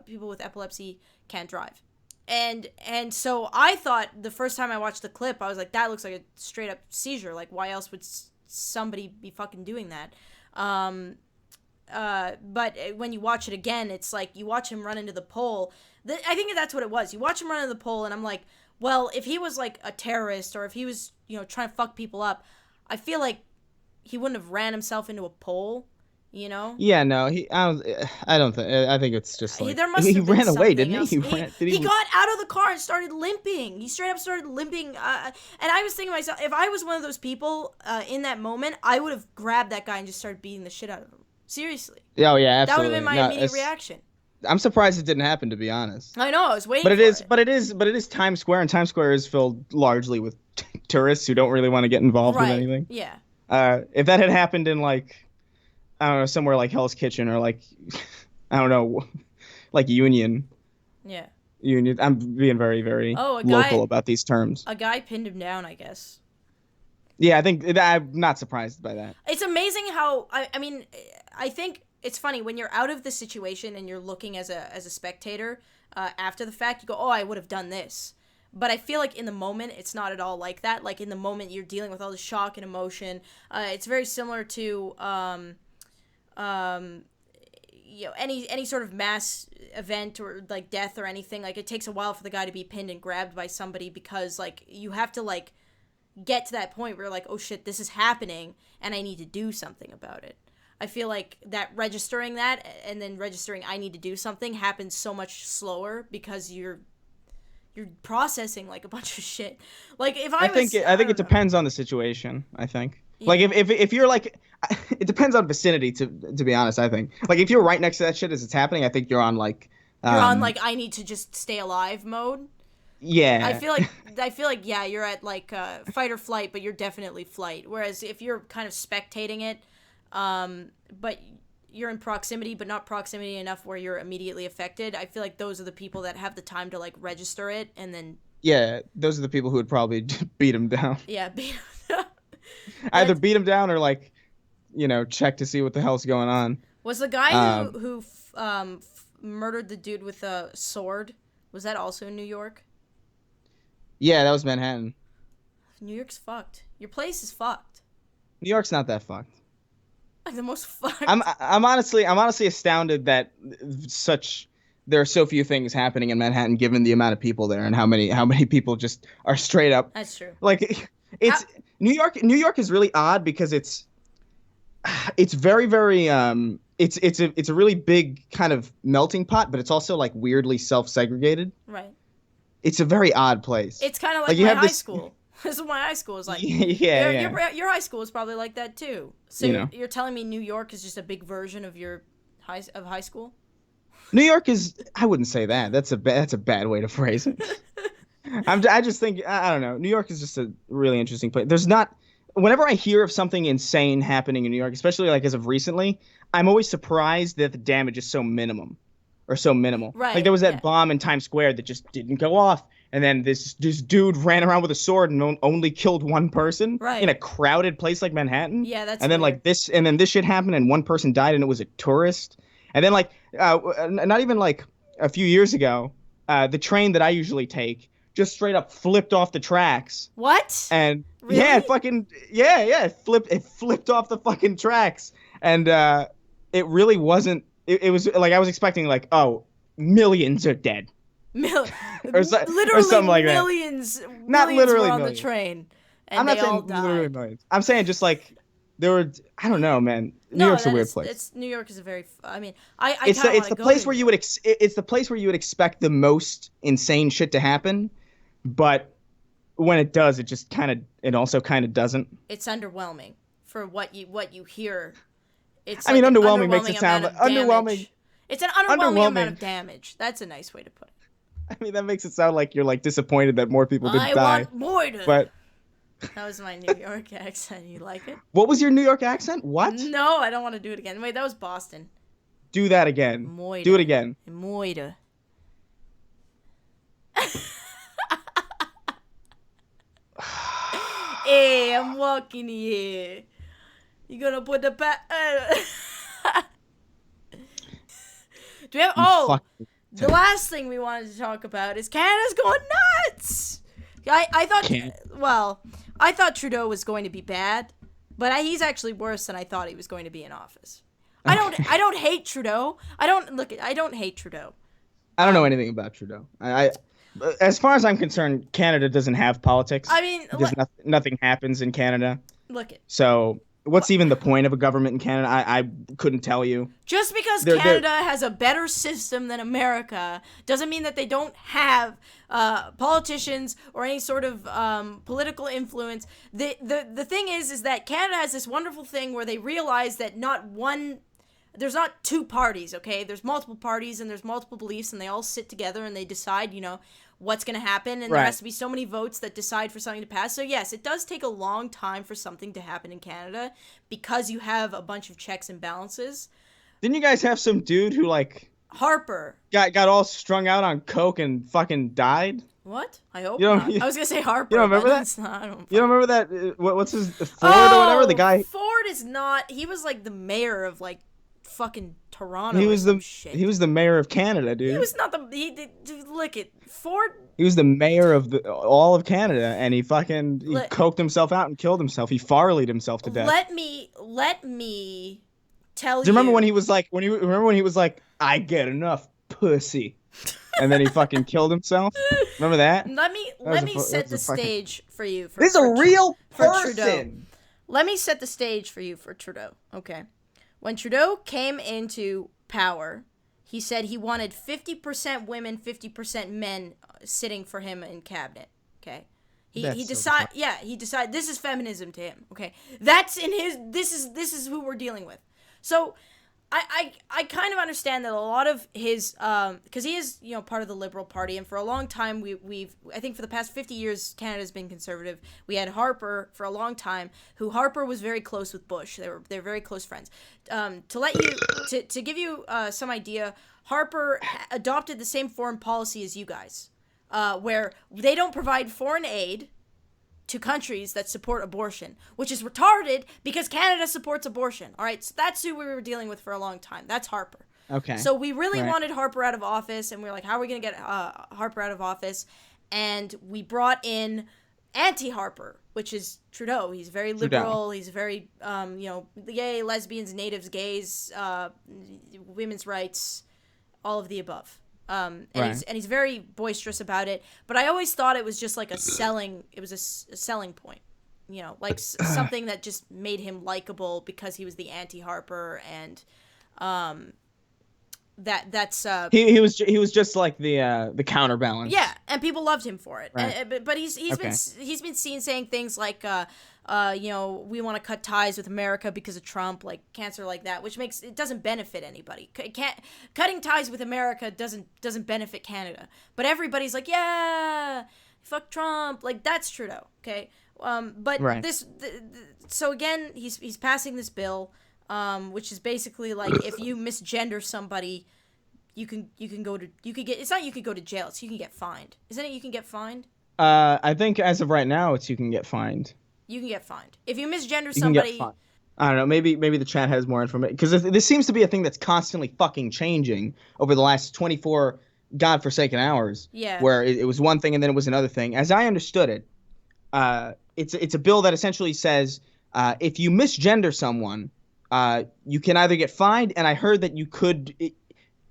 people with epilepsy can't drive. And so I thought the first time I watched the clip, I was like, that looks like a straight up seizure. Like why else would somebody be fucking doing that? But when you watch it again, it's like you watch him run into the pole. I think that's what it was. You watch him run into the pole, and I'm like, well, if he was like a terrorist or if he was, trying to fuck people up, I feel like he wouldn't have ran himself into a pole, Yeah, no, I don't think. I think it's just like there must have been ran away, didn't else. he? He got out of the car and started limping. He straight up started limping. And I was thinking to myself, if I was one of those people in that moment, I would have grabbed that guy and just started beating the shit out of him. Seriously. Oh yeah, absolutely. That would have been my immediate reaction. I'm surprised it didn't happen, to be honest. I know, I was waiting. But it is Times Square, and Times Square is filled largely with tourists who don't really want to get involved with anything. Yeah. If that had happened in like, I don't know, somewhere like Hell's Kitchen or like, I don't know, like Union. Yeah. Union. I'm being very, very local about these terms. A guy pinned him down, I guess. Yeah, I'm not surprised by that. It's amazing how I mean, I think it's funny when you're out of the situation and you're looking as a spectator after the fact. You go, oh, I would have done this. But I feel like in the moment, it's not at all like that. Like in the moment, you're dealing with all the shock and emotion. It's very similar to any sort of mass event or like death or anything. Like it takes a while for the guy to be pinned and grabbed by somebody because like you have to like get to that point where you're like, oh shit, this is happening and I need to do something about it. I feel like that registering that and then registering I need to do something happens so much slower because you're processing like a bunch of shit. Like if I think it depends on the situation. I think like if you're like, it depends on vicinity to be honest. I think like if you're right next to that shit as it's happening, I think you're on like you're on like I need to just stay alive mode. Yeah. I feel like yeah, you're at like fight or flight, but you're definitely flight. Whereas if you're kind of spectating it, but you're in proximity, but not proximity enough where you're immediately affected, I feel like those are the people that have the time to like register it and then. Yeah, those are the people who would probably beat him down. Yeah, beat him down. Either beat him down or like, check to see what the hell's going on. Was the guy who murdered the dude with a sword, was that also in New York? Yeah, that was Manhattan. New York's fucked. Your place is fucked. New York's not that fucked. Like the most fucked. I'm honestly astounded that there are so few things happening in Manhattan given the amount of people there and how many people just are straight up. That's true. Like New York is really odd because it's very very it's a really big kind of melting pot, but it's also like weirdly self-segregated. Right. It's a very odd place. It's kind of like my high school. This is what my high school is like. Your high school is probably like that too. So you're telling me New York is just a big version of your high school? New York is. I wouldn't say that. That's a bad way to phrase it. I just think I don't know. New York is just a really interesting place. There's not. Whenever I hear of something insane happening in New York, especially like as of recently, I'm always surprised that the damage is so minimal. Right. Like there was that bomb in Times Square that just didn't go off. And then this dude ran around with a sword and only killed one person in a crowded place like Manhattan. Yeah, that's. And then weird. this shit happened and one person died and it was a tourist. And then like not even like a few years ago, the train that I usually take just straight up flipped off the tracks. What? And really? It flipped off the fucking tracks. And it really wasn't. It was like I was expecting like, oh, millions are dead. Literally something like millions. That. Not millions literally were on millions. the train, and I'm not they all saying died. literally millions. I'm saying just like there were. I don't know, man. New York's a weird place. New York is a very. I mean, it's the place where you would it's the place where you would expect the most insane shit to happen, but when it does, it also kind of doesn't. It's underwhelming for what you hear. It's. I mean, underwhelming makes it sound underwhelming. It's an underwhelming amount of damage. That's a nice way to put it. I mean, that makes it sound like you're like disappointed that more people didn't die. I want more to. But that was my New York accent. You like it? What was your New York accent? What? No, I don't want to do it again. Wait, that was Boston. Do that again. Moida. Do it again. Moida. Hey, I'm walking here. You gonna put the Do we have? The last thing we wanted to talk about is Canada's going nuts. I thought Trudeau was going to be bad, but he's actually worse than I thought he was going to be in office. I don't hate Trudeau. I don't hate Trudeau. I don't know anything about Trudeau. As far as I'm concerned, Canada doesn't have politics. I mean, because nothing happens in Canada. So what's even the point of a government in Canada? I couldn't tell you. Just because Canada has a better system than America doesn't mean that they don't have politicians or any sort of political influence. The thing is that Canada has this wonderful thing where they realize that there's not two parties, okay? There's multiple parties and there's multiple beliefs and they all sit together and they decide, what's going to happen, and there has to be so many votes that decide for something to pass. So yes, it does take a long time for something to happen in Canada because you have a bunch of checks and balances. Didn't you guys have some dude who Harper got all strung out on coke and fucking died? What? I hope not. I was gonna say Harper. You don't remember that? You don't remember that? What's his Ford or whatever? The guy. Ford is not. He was like the mayor of fucking Toronto He or was some the shit. he was the mayor of Canada, dude. He was not the look at Ford. He was the mayor of all of Canada, and he Let, coked himself out and killed himself. He farleyed himself to death. let me tell Do you remember you. when he was like I get enough pussy, and then he fucking killed himself? Remember that? Let me set the stage for you. This is a real for Trudeau. person. Let me set the stage for you for Trudeau. Okay, when Trudeau came into power, he said he wanted 50% women, 50% men sitting for him in cabinet. Okay. He decided this is feminism to him. Okay. That's in his this is who we're dealing with. So I kind of understand that a lot of his because he is, you know, part of the Liberal Party, and for a long time we've I think for the past 50 years Canada's been conservative. We had Harper for a long time, who Harper was very close with Bush. They're very close friends. To give you some idea, Harper adopted the same foreign policy as you guys, where they don't provide foreign aid to countries that support abortion, which is retarded because Canada supports abortion. All right, so that's who we were dealing with for a long time. That's Harper. Okay. So we really wanted Harper out of office, and we were like, how are we going to get Harper out of office? And we brought in anti-Harper, which is Trudeau. He's very liberal. Trudeau. He's very, you know, yay, lesbians, natives, gays, women's rights, all of the above. And he's very boisterous about it, but I always thought it was just like a selling point, you know, like something that just made him likable because he was the anti-Harper, and he was just like the counterbalance. Yeah, and people loved him for it. Right. But he's been seen saying things like you know, we want to cut ties with America because of Trump, like cancer like that, which doesn't benefit anybody. Cutting ties with America doesn't benefit Canada. But everybody's like, yeah, fuck Trump, like that's Trudeau, okay? But so again, he's passing this bill, which is basically like if you misgender somebody, you could go to jail, it's you can get fined. Isn't it you can get fined? I think as of right now, it's you can get fined. You can get fined if you misgender somebody. I don't know. Maybe the chat has more information, because this seems to be a thing that's constantly fucking changing over the last 24 godforsaken hours. Yeah. Where it was one thing and then it was another thing. As I understood it, it's a bill that essentially says if you misgender someone, you can either get fined, and I heard that you could,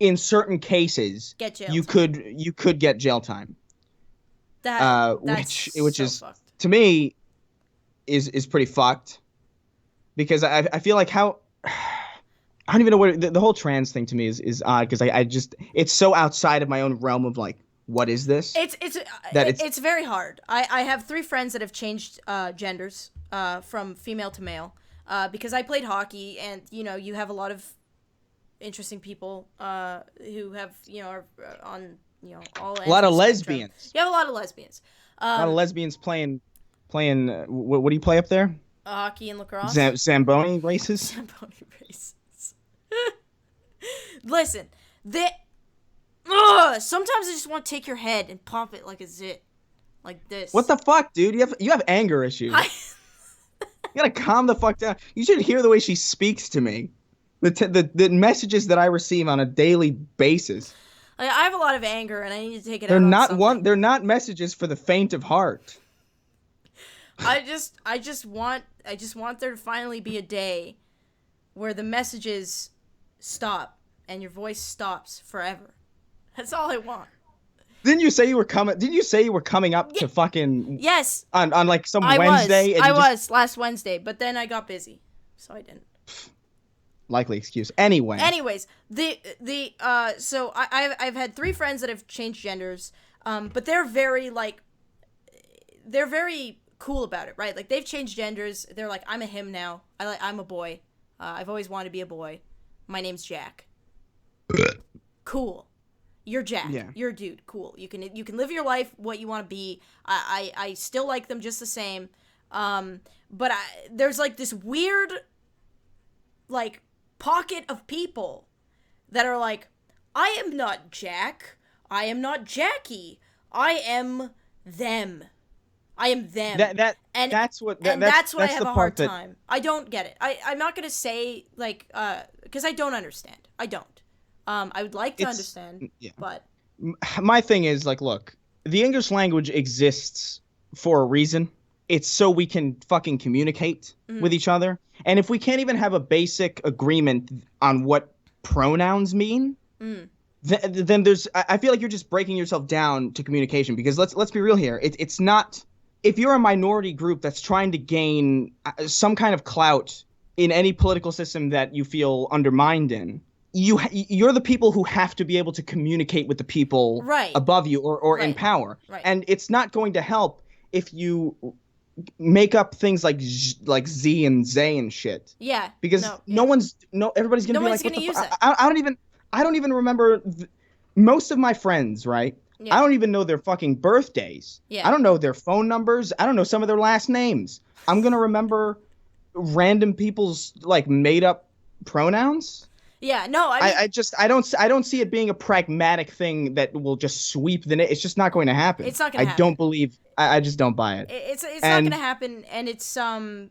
in certain cases, get jail. You could get jail time. Which so is fucked. To me is pretty fucked, because I feel like how I don't even know what the whole trans thing to me is odd, because I just, it's so outside of my own realm of like, what is this? It's very hard. I have 3 friends that have changed genders from female to male because I played hockey, and you know, you have a lot of interesting people who have, you know, are on, you know, all a lot of lesbians. You have a lot of lesbians. A lot of lesbians playing what do you play up there? Hockey and lacrosse. Zamboni races. Zamboni races. Listen, sometimes I just want to take your head and pop it like a zit, like this. What the fuck, dude? You have anger issues. You gotta calm the fuck down. You should hear the way she speaks to me. The messages that I receive on a daily basis. I have a lot of anger, and I need to take it out on something. They're not messages for the faint of heart. I just want there to finally be a day where the messages stop and your voice stops forever. That's all I want. Didn't you say you were coming up to fucking yes on like some Wednesday? I was last Wednesday, but then I got busy, so I didn't. Likely excuse. Anyways, so I've had 3 friends that have changed genders, but they're very cool about it, right? Like, they've changed genders. They're like, I'm a him now. I'm a boy. I've always wanted to be a boy. My name's Jack. Cool. You're Jack. Yeah. You're a dude. Cool. You can live your life what you want to be. I still like them just the same. But there's like this weird like pocket of people that are like, I am not Jack. I am not Jackie. I am them. I am them. And that's what that's what I have the a part hard time. I don't get it. I'm not gonna say like because I don't understand. I don't. I would like to understand, but my thing is like, look, the English language exists for a reason. It's so we can fucking communicate with each other. And if we can't even have a basic agreement on what pronouns mean, then I feel like you're just breaking yourself down to communication. Because let's be real here. It's not, if you're a minority group that's trying to gain some kind of clout in any political system that you feel undermined in, you're the people who have to be able to communicate with the people above you or in power. And it's not going to help if you make up things like Z and Zay and shit. Yeah. Because everybody's gonna be like, what the use it. I don't even remember most of my friends, right? Yeah. I don't even know their fucking birthdays. Yeah. I don't know their phone numbers. I don't know some of their last names. I'm gonna remember random people's like made up pronouns. Yeah, no, I don't see it being a pragmatic thing that will just sweep the net. It's just not going to happen. It's not going to happen. I don't believe. I just don't buy it. It's not going to happen, and it's and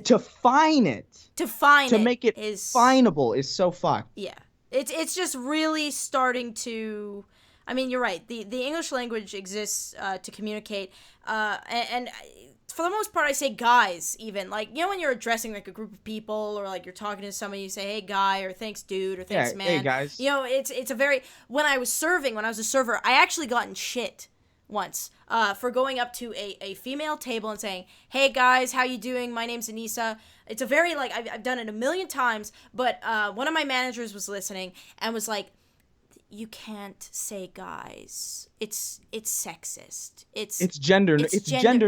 to fine it, to make it finable is so fucked. Yeah, it's just really starting to. I mean, you're right. The English language exists to communicate, and for the most part, I say guys, even. Like, you know when you're addressing, like, a group of people, or, like, you're talking to somebody, you say, hey, guy, or thanks, dude, or thanks, man. Hey, guys. You know, it's a very... When I was a server, I actually got in shit once for going up to a female table and saying, hey, guys, how you doing? My name's Anisa. It's a very, like, I've done it a million times, but one of my managers was listening and was like, you can't say guys. It's sexist. It's gender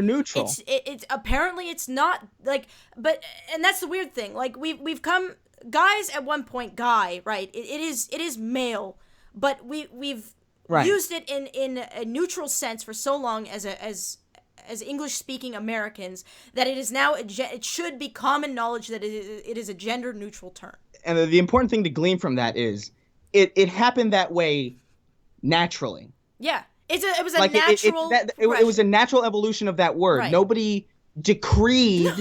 neutral. It's apparently it's not like, but, and that's the weird thing. Like we've come, guys at one point, guy, right? It is male, but we've used it in a neutral sense for so long as English speaking Americans that it is now it should be common knowledge that it is a gender neutral term. And the important thing to glean from that is it happened that way naturally. Yeah. It was a natural... It was a natural evolution of that word. Right. Nobody decreed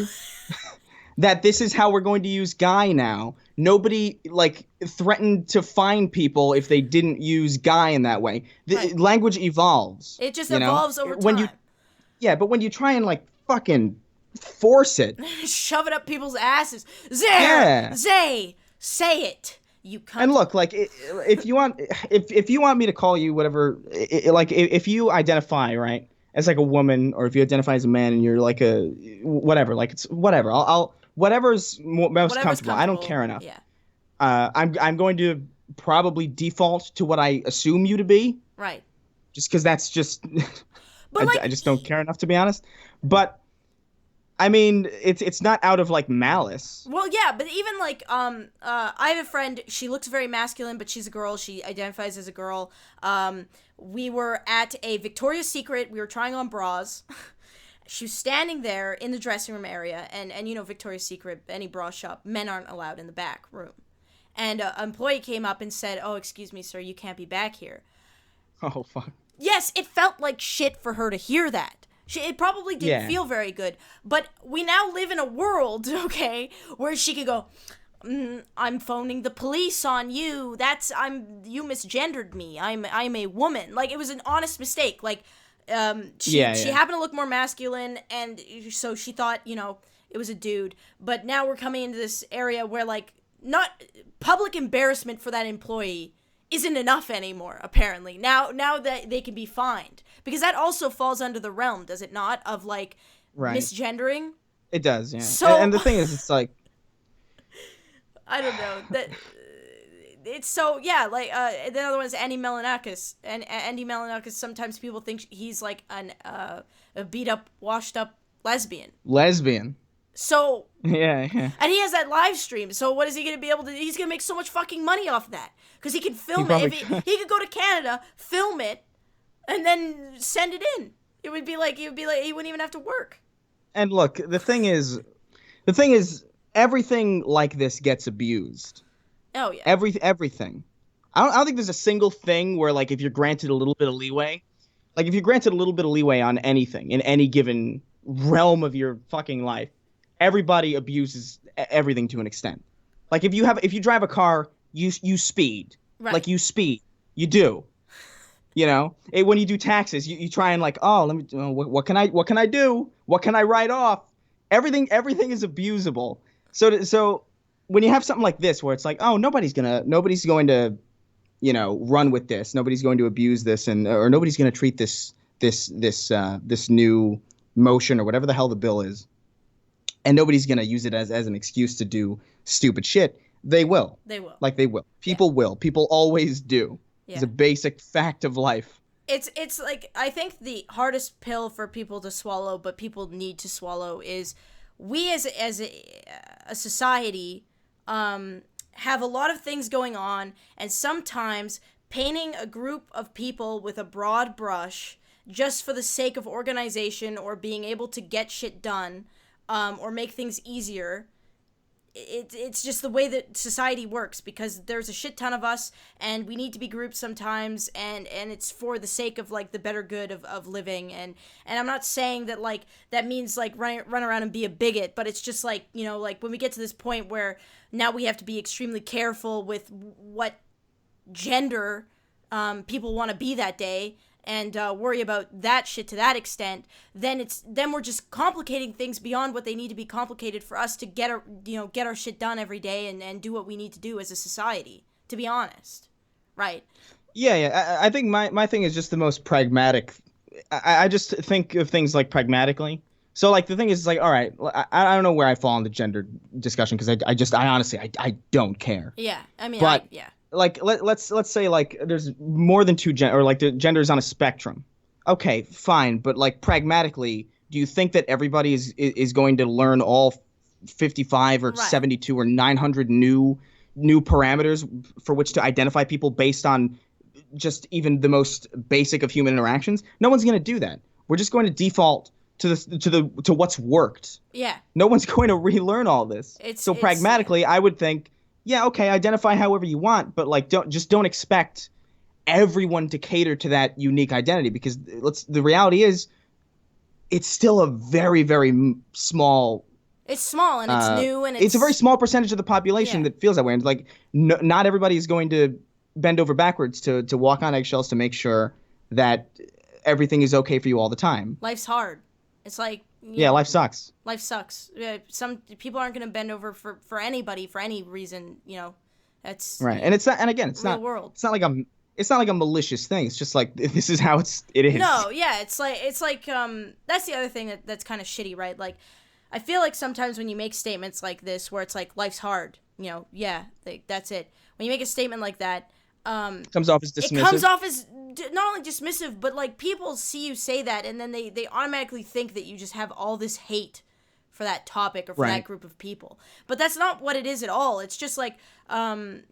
that this is how we're going to use guy now. Nobody, like, threatened to fine people if they didn't use guy in that way. Language evolves. It just evolves over time. But when you try and, like, fucking force it... Shove it up people's asses. Zay, say it. You cunt. And look, like, if you want me to call you whatever, like, if you identify, right, as like a woman, or if you identify as a man and you're like a whatever, like, it's whatever. I'll whatever's most comfortable. I don't care enough. Yeah. I'm going to probably default to what I assume you to be. Right. Just because that's just, but I just don't care enough, to be honest. But I mean, it's not out of, like, malice. Well, yeah, but even, like, I have a friend, she looks very masculine, but she's a girl, she identifies as a girl. We were at a Victoria's Secret, we were trying on bras. She was standing there in the dressing room area, and you know, Victoria's Secret, any bra shop, men aren't allowed in the back room. And an employee came up and said, oh, excuse me, sir, you can't be back here. Oh, fuck. Yes, it felt like shit for her to hear that. It probably didn't feel very good, but we now live in a world, okay, where she could go, I'm phoning the police on you. You misgendered me. I'm a woman. Like, it was an honest mistake. Like, she happened to look more masculine, and so she thought, you know, it was a dude. But now we're coming into this area where, like, not public embarrassment for that employee isn't enough anymore, apparently. Now that they can be fined. Because that also falls under the realm, does it not, of, like, misgendering? It does, yeah. So, and the thing is, it's like... I don't know. That it's so, yeah, like, the other one is Andy Milonakis. And Andy Milonakis, sometimes people think he's, like, a beat-up, washed-up lesbian. So... Yeah. And he has that live stream, so what is he going to be able to... He's going to make so much fucking money off that. Because he can film it. He could go to Canada, film it, and then send it in. It would be like he wouldn't even have to work. And look, the thing is, everything like this gets abused. Oh yeah. Everything. I don't think there's a single thing where, like, if you're granted a little bit of leeway, like if you're granted a little bit of leeway on anything in any given realm of your fucking life, everybody abuses everything to an extent. Like if you drive a car, you speed. Right. Like you speed. You do. When you do taxes, you try and like, oh, let me what can I do? What can I write off? Everything is abusable. So when you have something like this where it's like, oh, nobody's going to run with this. Nobody's going to abuse this, or nobody's going to treat this new motion or whatever the hell the bill is, and nobody's going to use it as an excuse to do stupid shit. They will. They will. Like they will. People will. People always do. Yeah. It's a basic fact of life. It's like, I think the hardest pill for people to swallow, but people need to swallow, is we as a society have a lot of things going on, and sometimes painting a group of people with a broad brush just for the sake of organization or being able to get shit done, or make things easier. It's just the way that society works, because there's a shit ton of us and we need to be grouped sometimes, and it's for the sake of like the better good of living, and I'm not saying that like that means like run around and be a bigot, but it's just like, like when we get to this point where now we have to be extremely careful with what gender people want to be that day, and worry about that shit to that extent, then we're just complicating things beyond what they need to be complicated for us to get our shit done every day and do what we need to do as a society, to be honest. Right. Yeah. I think my thing is just the most pragmatic. I just think of things like pragmatically. So like the thing is like, all right, I don't know where I fall in the gender discussion, because I honestly I don't care. Yeah. I mean, but yeah. Like let's say like there's more than two or like the gender's on a spectrum. Okay, fine, but like pragmatically, do you think that everybody is going to learn all 55 or 72 or 900 new parameters for which to identify people based on just even the most basic of human interactions? No one's going to do that. We're just going to default to what's worked. Yeah. No one's going to relearn all this. Pragmatically, I would think, yeah, okay, identify however you want, but like don't expect everyone to cater to that unique identity, because the reality is it's still a very, very small. It's small and it's new, and it's a very small percentage of the population that feels that way, and like not everybody is going to bend over backwards to walk on eggshells to make sure that everything is okay for you all the time. Life's hard. It's like, life sucks. Life sucks. Some people aren't going to bend over for anybody for any reason. That's right. And it's not. And again, it's real not. World. It's not like a malicious thing. It's just like this is how it is. No, yeah, it's like that's the other thing that's kind of shitty, right? Like, I feel like sometimes when you make statements like this, where it's like life's hard, that's it. When you make a statement like that, comes off as dismissive. It comes off as not only dismissive, but like people see you say that, and then they automatically think that you just have all this hate for that topic or for that group of people. But that's not what it is at all. It's just like, I'm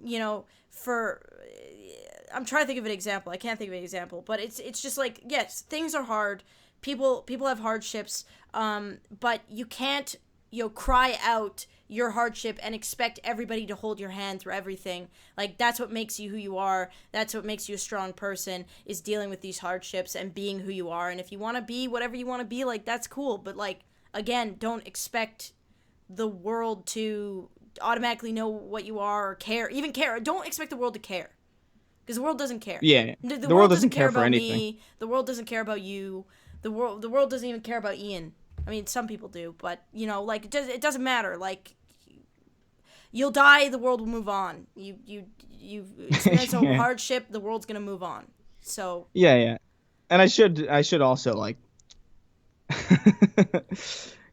trying to think of an example. I can't think of an example, but it's just like, yes, things are hard. People have hardships, but you can't cry out your hardship and expect everybody to hold your hand through everything. Like, that's what makes you who you are. That's what makes you a strong person, is dealing with these hardships and being who you are. And if you want to be whatever you want to be, like, that's cool. But, like, again, don't expect the world to automatically know what you are or care. Even care. Don't expect the world to care. Because the world doesn't care. Yeah. The world doesn't care for anything. Me. The world doesn't care about you. The world doesn't even care about Ian. I mean, some people do, but, like, it doesn't matter. Like, you'll die, the world will move on. You experience a hardship, the world's gonna move on. So. Yeah. And I should also, like,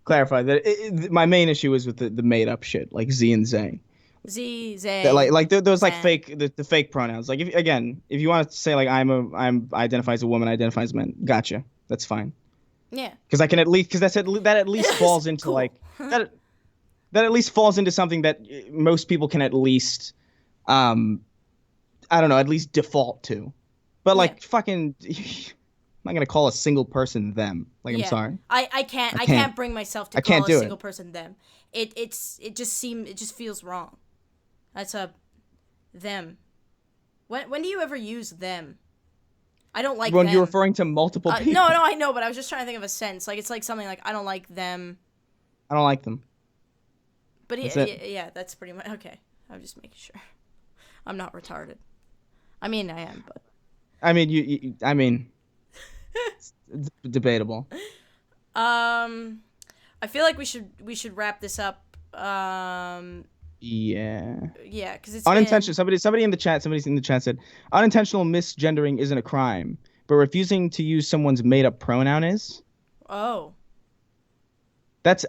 clarify that my main issue is with the made up shit, like Z and Zay. Z, Zay. Like those like fake the fake pronouns. Like if you want to say like I identify as a woman, I identify as a man. Gotcha. That's fine. Yeah. Because that at least falls into cool. Like that at least falls into something that most people can at least I don't know, at least default to. But like fucking I'm not gonna call a single person them. Like I'm sorry. I can't bring myself to call a single person them. It just feels wrong. That's a them. When do you ever use them? I don't like when them. you're referring to multiple people. No, I know, but I was just trying to think of a sentence. Like, it's like something like, I don't like them. I don't like them. But That's that's pretty much, okay. I'm just making sure. I'm not retarded. I mean, I am, but. I mean, I mean, it's debatable. I feel like we should wrap this up. Yeah, because it's unintentional. Somebody in the chat said unintentional misgendering isn't a crime, but refusing to use someone's made-up pronoun is. Oh. I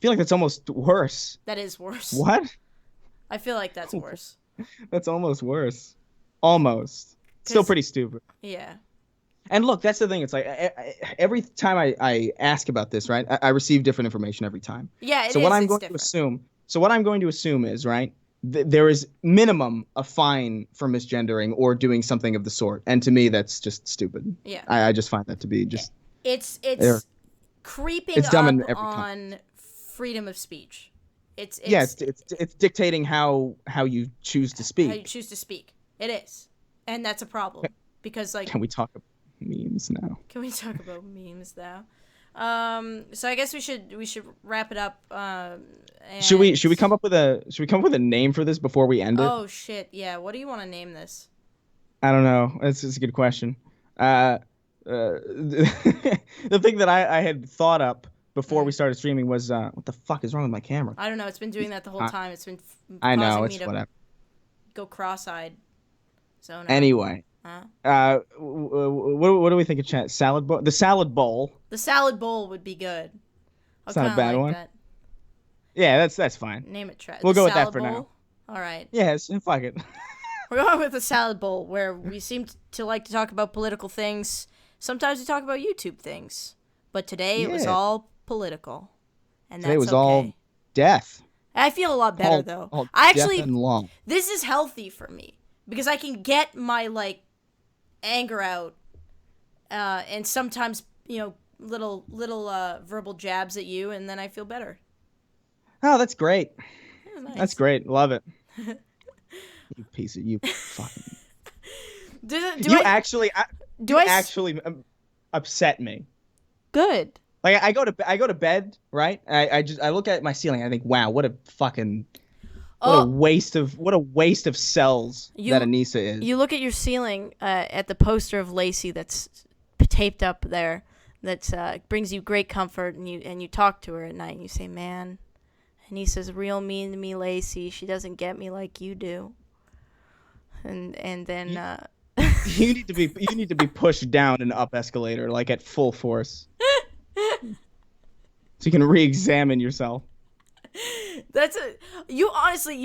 feel like that's almost worse. That is worse. What? I feel like that's worse. That's almost worse. Almost. Still pretty stupid. Yeah. And look, that's the thing. It's like every time I ask about this, right? I receive different information every time. Yeah. So what I'm going to assume is, right, there is minimum a fine for misgendering or doing something of the sort, and to me that's just stupid. Yeah. I just find that to be just. It's creeping dumb up in on freedom of speech. It's dictating how you choose to speak. How you choose to speak. It is, and that's a problem because like. Can we talk about memes now? Can we talk about memes now? So I guess we should wrap it up. Should we come up with a name for this before we end it? Oh shit! Yeah. What do you want to name this? I don't know. That's a good question. The thing that I had thought up before we started streaming was what the fuck is wrong with my camera? I don't know. It's been doing that the whole time. It's been I know causing it's me to whatever. go cross-eyed. So no. Anyway, what do we think of chat? Salad bowl. The salad bowl. The salad bowl would be good. It's not a bad one. That. Yeah, that's fine. Name it. We'll go with that for now. All right. Yes, fuck it. We're going with the salad bowl, where we seem to like to talk about political things. Sometimes we talk about YouTube things, but today it was all political, and today was all death. I feel a lot better though. I actually, this is healthy for me because I can get my like anger out, and sometimes little verbal jabs at you, and then I feel better. Oh, that's great. Nice. That's great. Love it. You piece of you fucking. You actually upset me. Good. Like I go to bed, right? I look at my ceiling. I think, wow, what a waste of cells that Anisa is. You look at your ceiling at the poster of Laci that's taped up there. That brings you great comfort, and you talk to her at night, and you say, "Man, Anisa's real mean to me, Laci. She doesn't get me like you do." And then you need to be pushed down an up escalator like at full force, so you can re-examine yourself. You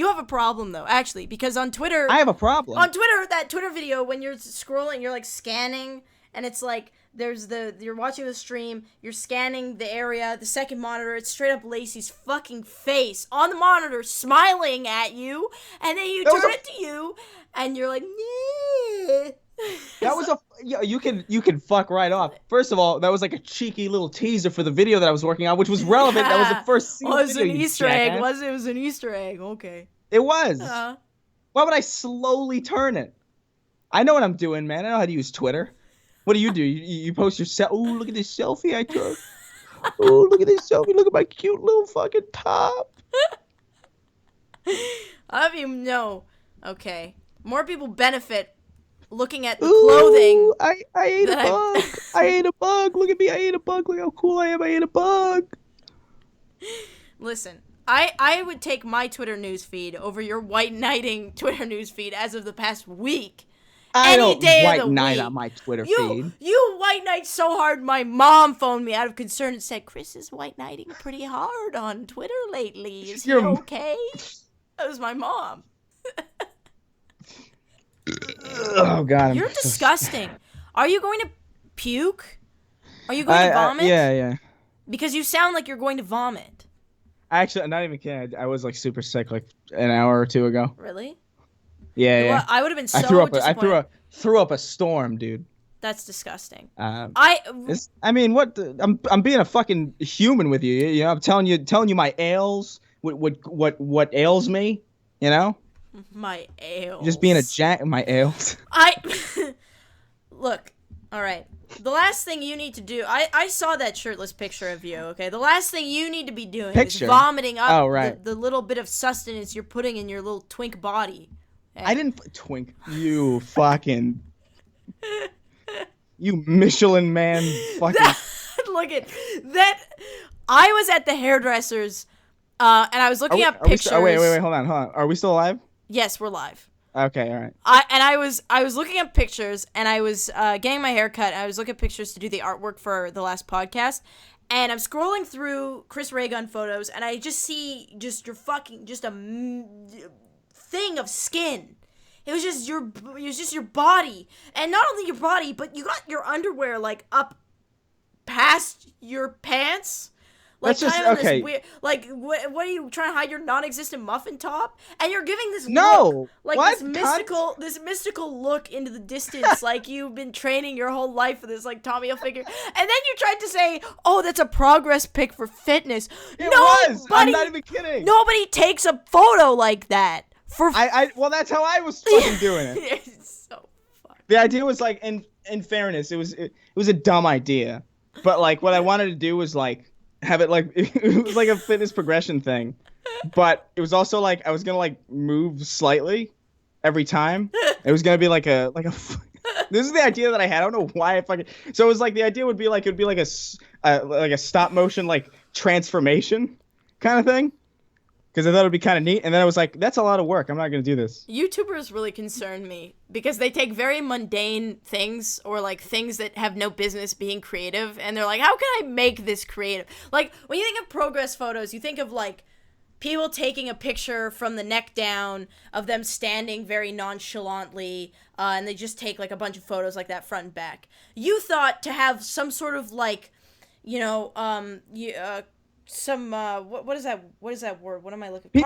have a problem though, actually, because on Twitter I have a problem. On Twitter, that Twitter video when you're scrolling, you're like scanning, and it's like you're watching the stream, you're scanning the area, the second monitor, it's straight up Laci's fucking face on the monitor smiling at you, and then you turn it to you and you're like, nah. That was you can fuck right off. First of all, that was like a cheeky little teaser for the video that I was working on, which was relevant. That was the first scene. It was an Easter egg. It was an Easter egg. Okay. It was. Why would I slowly turn it? I know what I'm doing, man. I know how to use Twitter. What do? You post yourself. Oh, look at this selfie I took. Oh, look at this selfie. Look at my cute little fucking top. I don't even know. Okay. More people benefit looking at the clothing. I ate a bug. I ate a bug. Look at me. I ate a bug. Look how cool I am. I ate a bug. Listen, I would take my Twitter newsfeed over your white knighting Twitter newsfeed as of the past week. I don't white knight on my Twitter feed. You white knight so hard, my mom phoned me out of concern and said, Chris is white knighting pretty hard on Twitter lately. Is he okay? That was my mom. Oh, God. You're disgusting. Are you going to puke? Are you going to vomit? Yeah. Because you sound like you're going to vomit. Actually, I'm not even kidding. I was like super sick like an hour or two ago. Really? Yeah. I would have been so disappointed. I threw up a storm, dude. That's disgusting. What? I'm being a fucking human with you. You know, I'm telling you my ails. What ails me? You know. My ails. Just being my ails. Look, All right. The last thing you need to do, I saw that shirtless picture of you, okay? The last thing you need to be doing is vomiting up the little bit of sustenance you're putting in your little twink body. Okay? I didn't twink. You fucking... you Michelin man fucking... Look at that. I was at the hairdresser's, and I was looking at pictures. Wait, hold on. Are we still alive? Yes, we're live. Okay, all right. I was looking at pictures, and I was getting my hair cut, and I was looking at pictures to do the artwork for the last podcast, and I'm scrolling through Chris Ray Gun photos, and I just see just your fucking just a thing of skin. It was just your body, and not only your body, but you got your underwear like up past your pants. Like, that's just okay. This weird, like, what are you trying to hide your non-existent muffin top? And you're giving this look, like this mystical look into the distance, like you've been training your whole life for this, like Tommy Hilfiger. And then you tried to say, "Oh, that's a progress pic for fitness." It was. I'm not even kidding. Nobody takes a photo like that. Well, that's how I was fucking doing it. It's so fucked. The idea was like, in fairness, it was a dumb idea, but like what I wanted to do was like. Have it like it was like a fitness progression thing, but it was also like I was gonna like move slightly every time. It was gonna be like a this is the idea that I had. I don't know why I fucking. So it was like the idea would be like it would be like a stop motion like transformation kind of thing, because I thought it would be kind of neat. And then I was like, that's a lot of work. I'm not gonna do this. YouTubers really concern me because they take very mundane things or like things that have no business being creative, and they're like, how can I make this creative? Like when you think of progress photos, you think of like people taking a picture from the neck down of them standing very nonchalantly, and they just take like a bunch of photos like that front and back. You thought to have some sort of like, some what is that word? What am I looking for?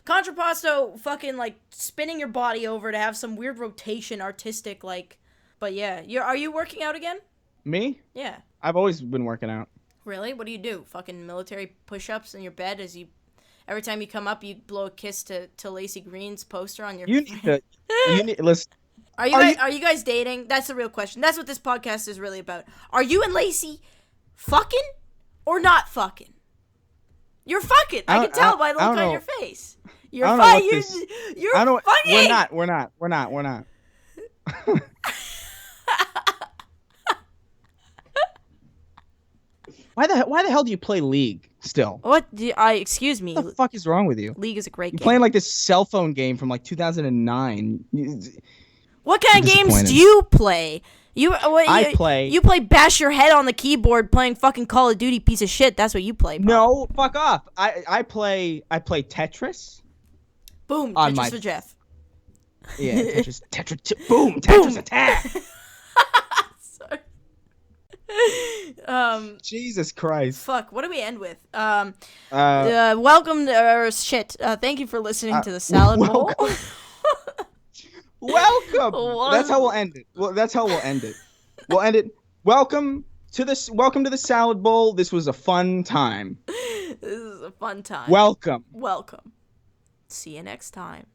Contrapposto fucking like spinning your body over to have some weird rotation artistic like. But yeah, are you working out again? Me? Yeah. I've always been working out. Really? What do you do? Fucking military push-ups in your bed as you every time you come up you blow a kiss to Laci Green's poster on your You need listen. Are you guys dating? That's the real question. That's what this podcast is really about. Are you and Laci fucking? Or not fucking. You're fucking. I can tell by the look on your face. You're fucking. You're fucking. We're not. Why the hell do you play League still? What? Excuse me. What the fuck is wrong with you? League is a great game. You're playing like this cell phone game from like 2009. What kind of games do you play? You play bash your head on the keyboard playing fucking Call of Duty piece of shit. That's what you play. Bro. No, fuck off. I play Tetris. Boom, Tetris for Jeff. Yeah, Tetris. Boom, Tetris attack. Sorry. Jesus Christ. Fuck. What do we end with? Welcome to shit. Thank you for listening to the Salad Bowl. Welcome. That's how we'll end it. We'll end it. Welcome to the Salad Bowl. This was a fun time. This is a fun time. Welcome. See you next time.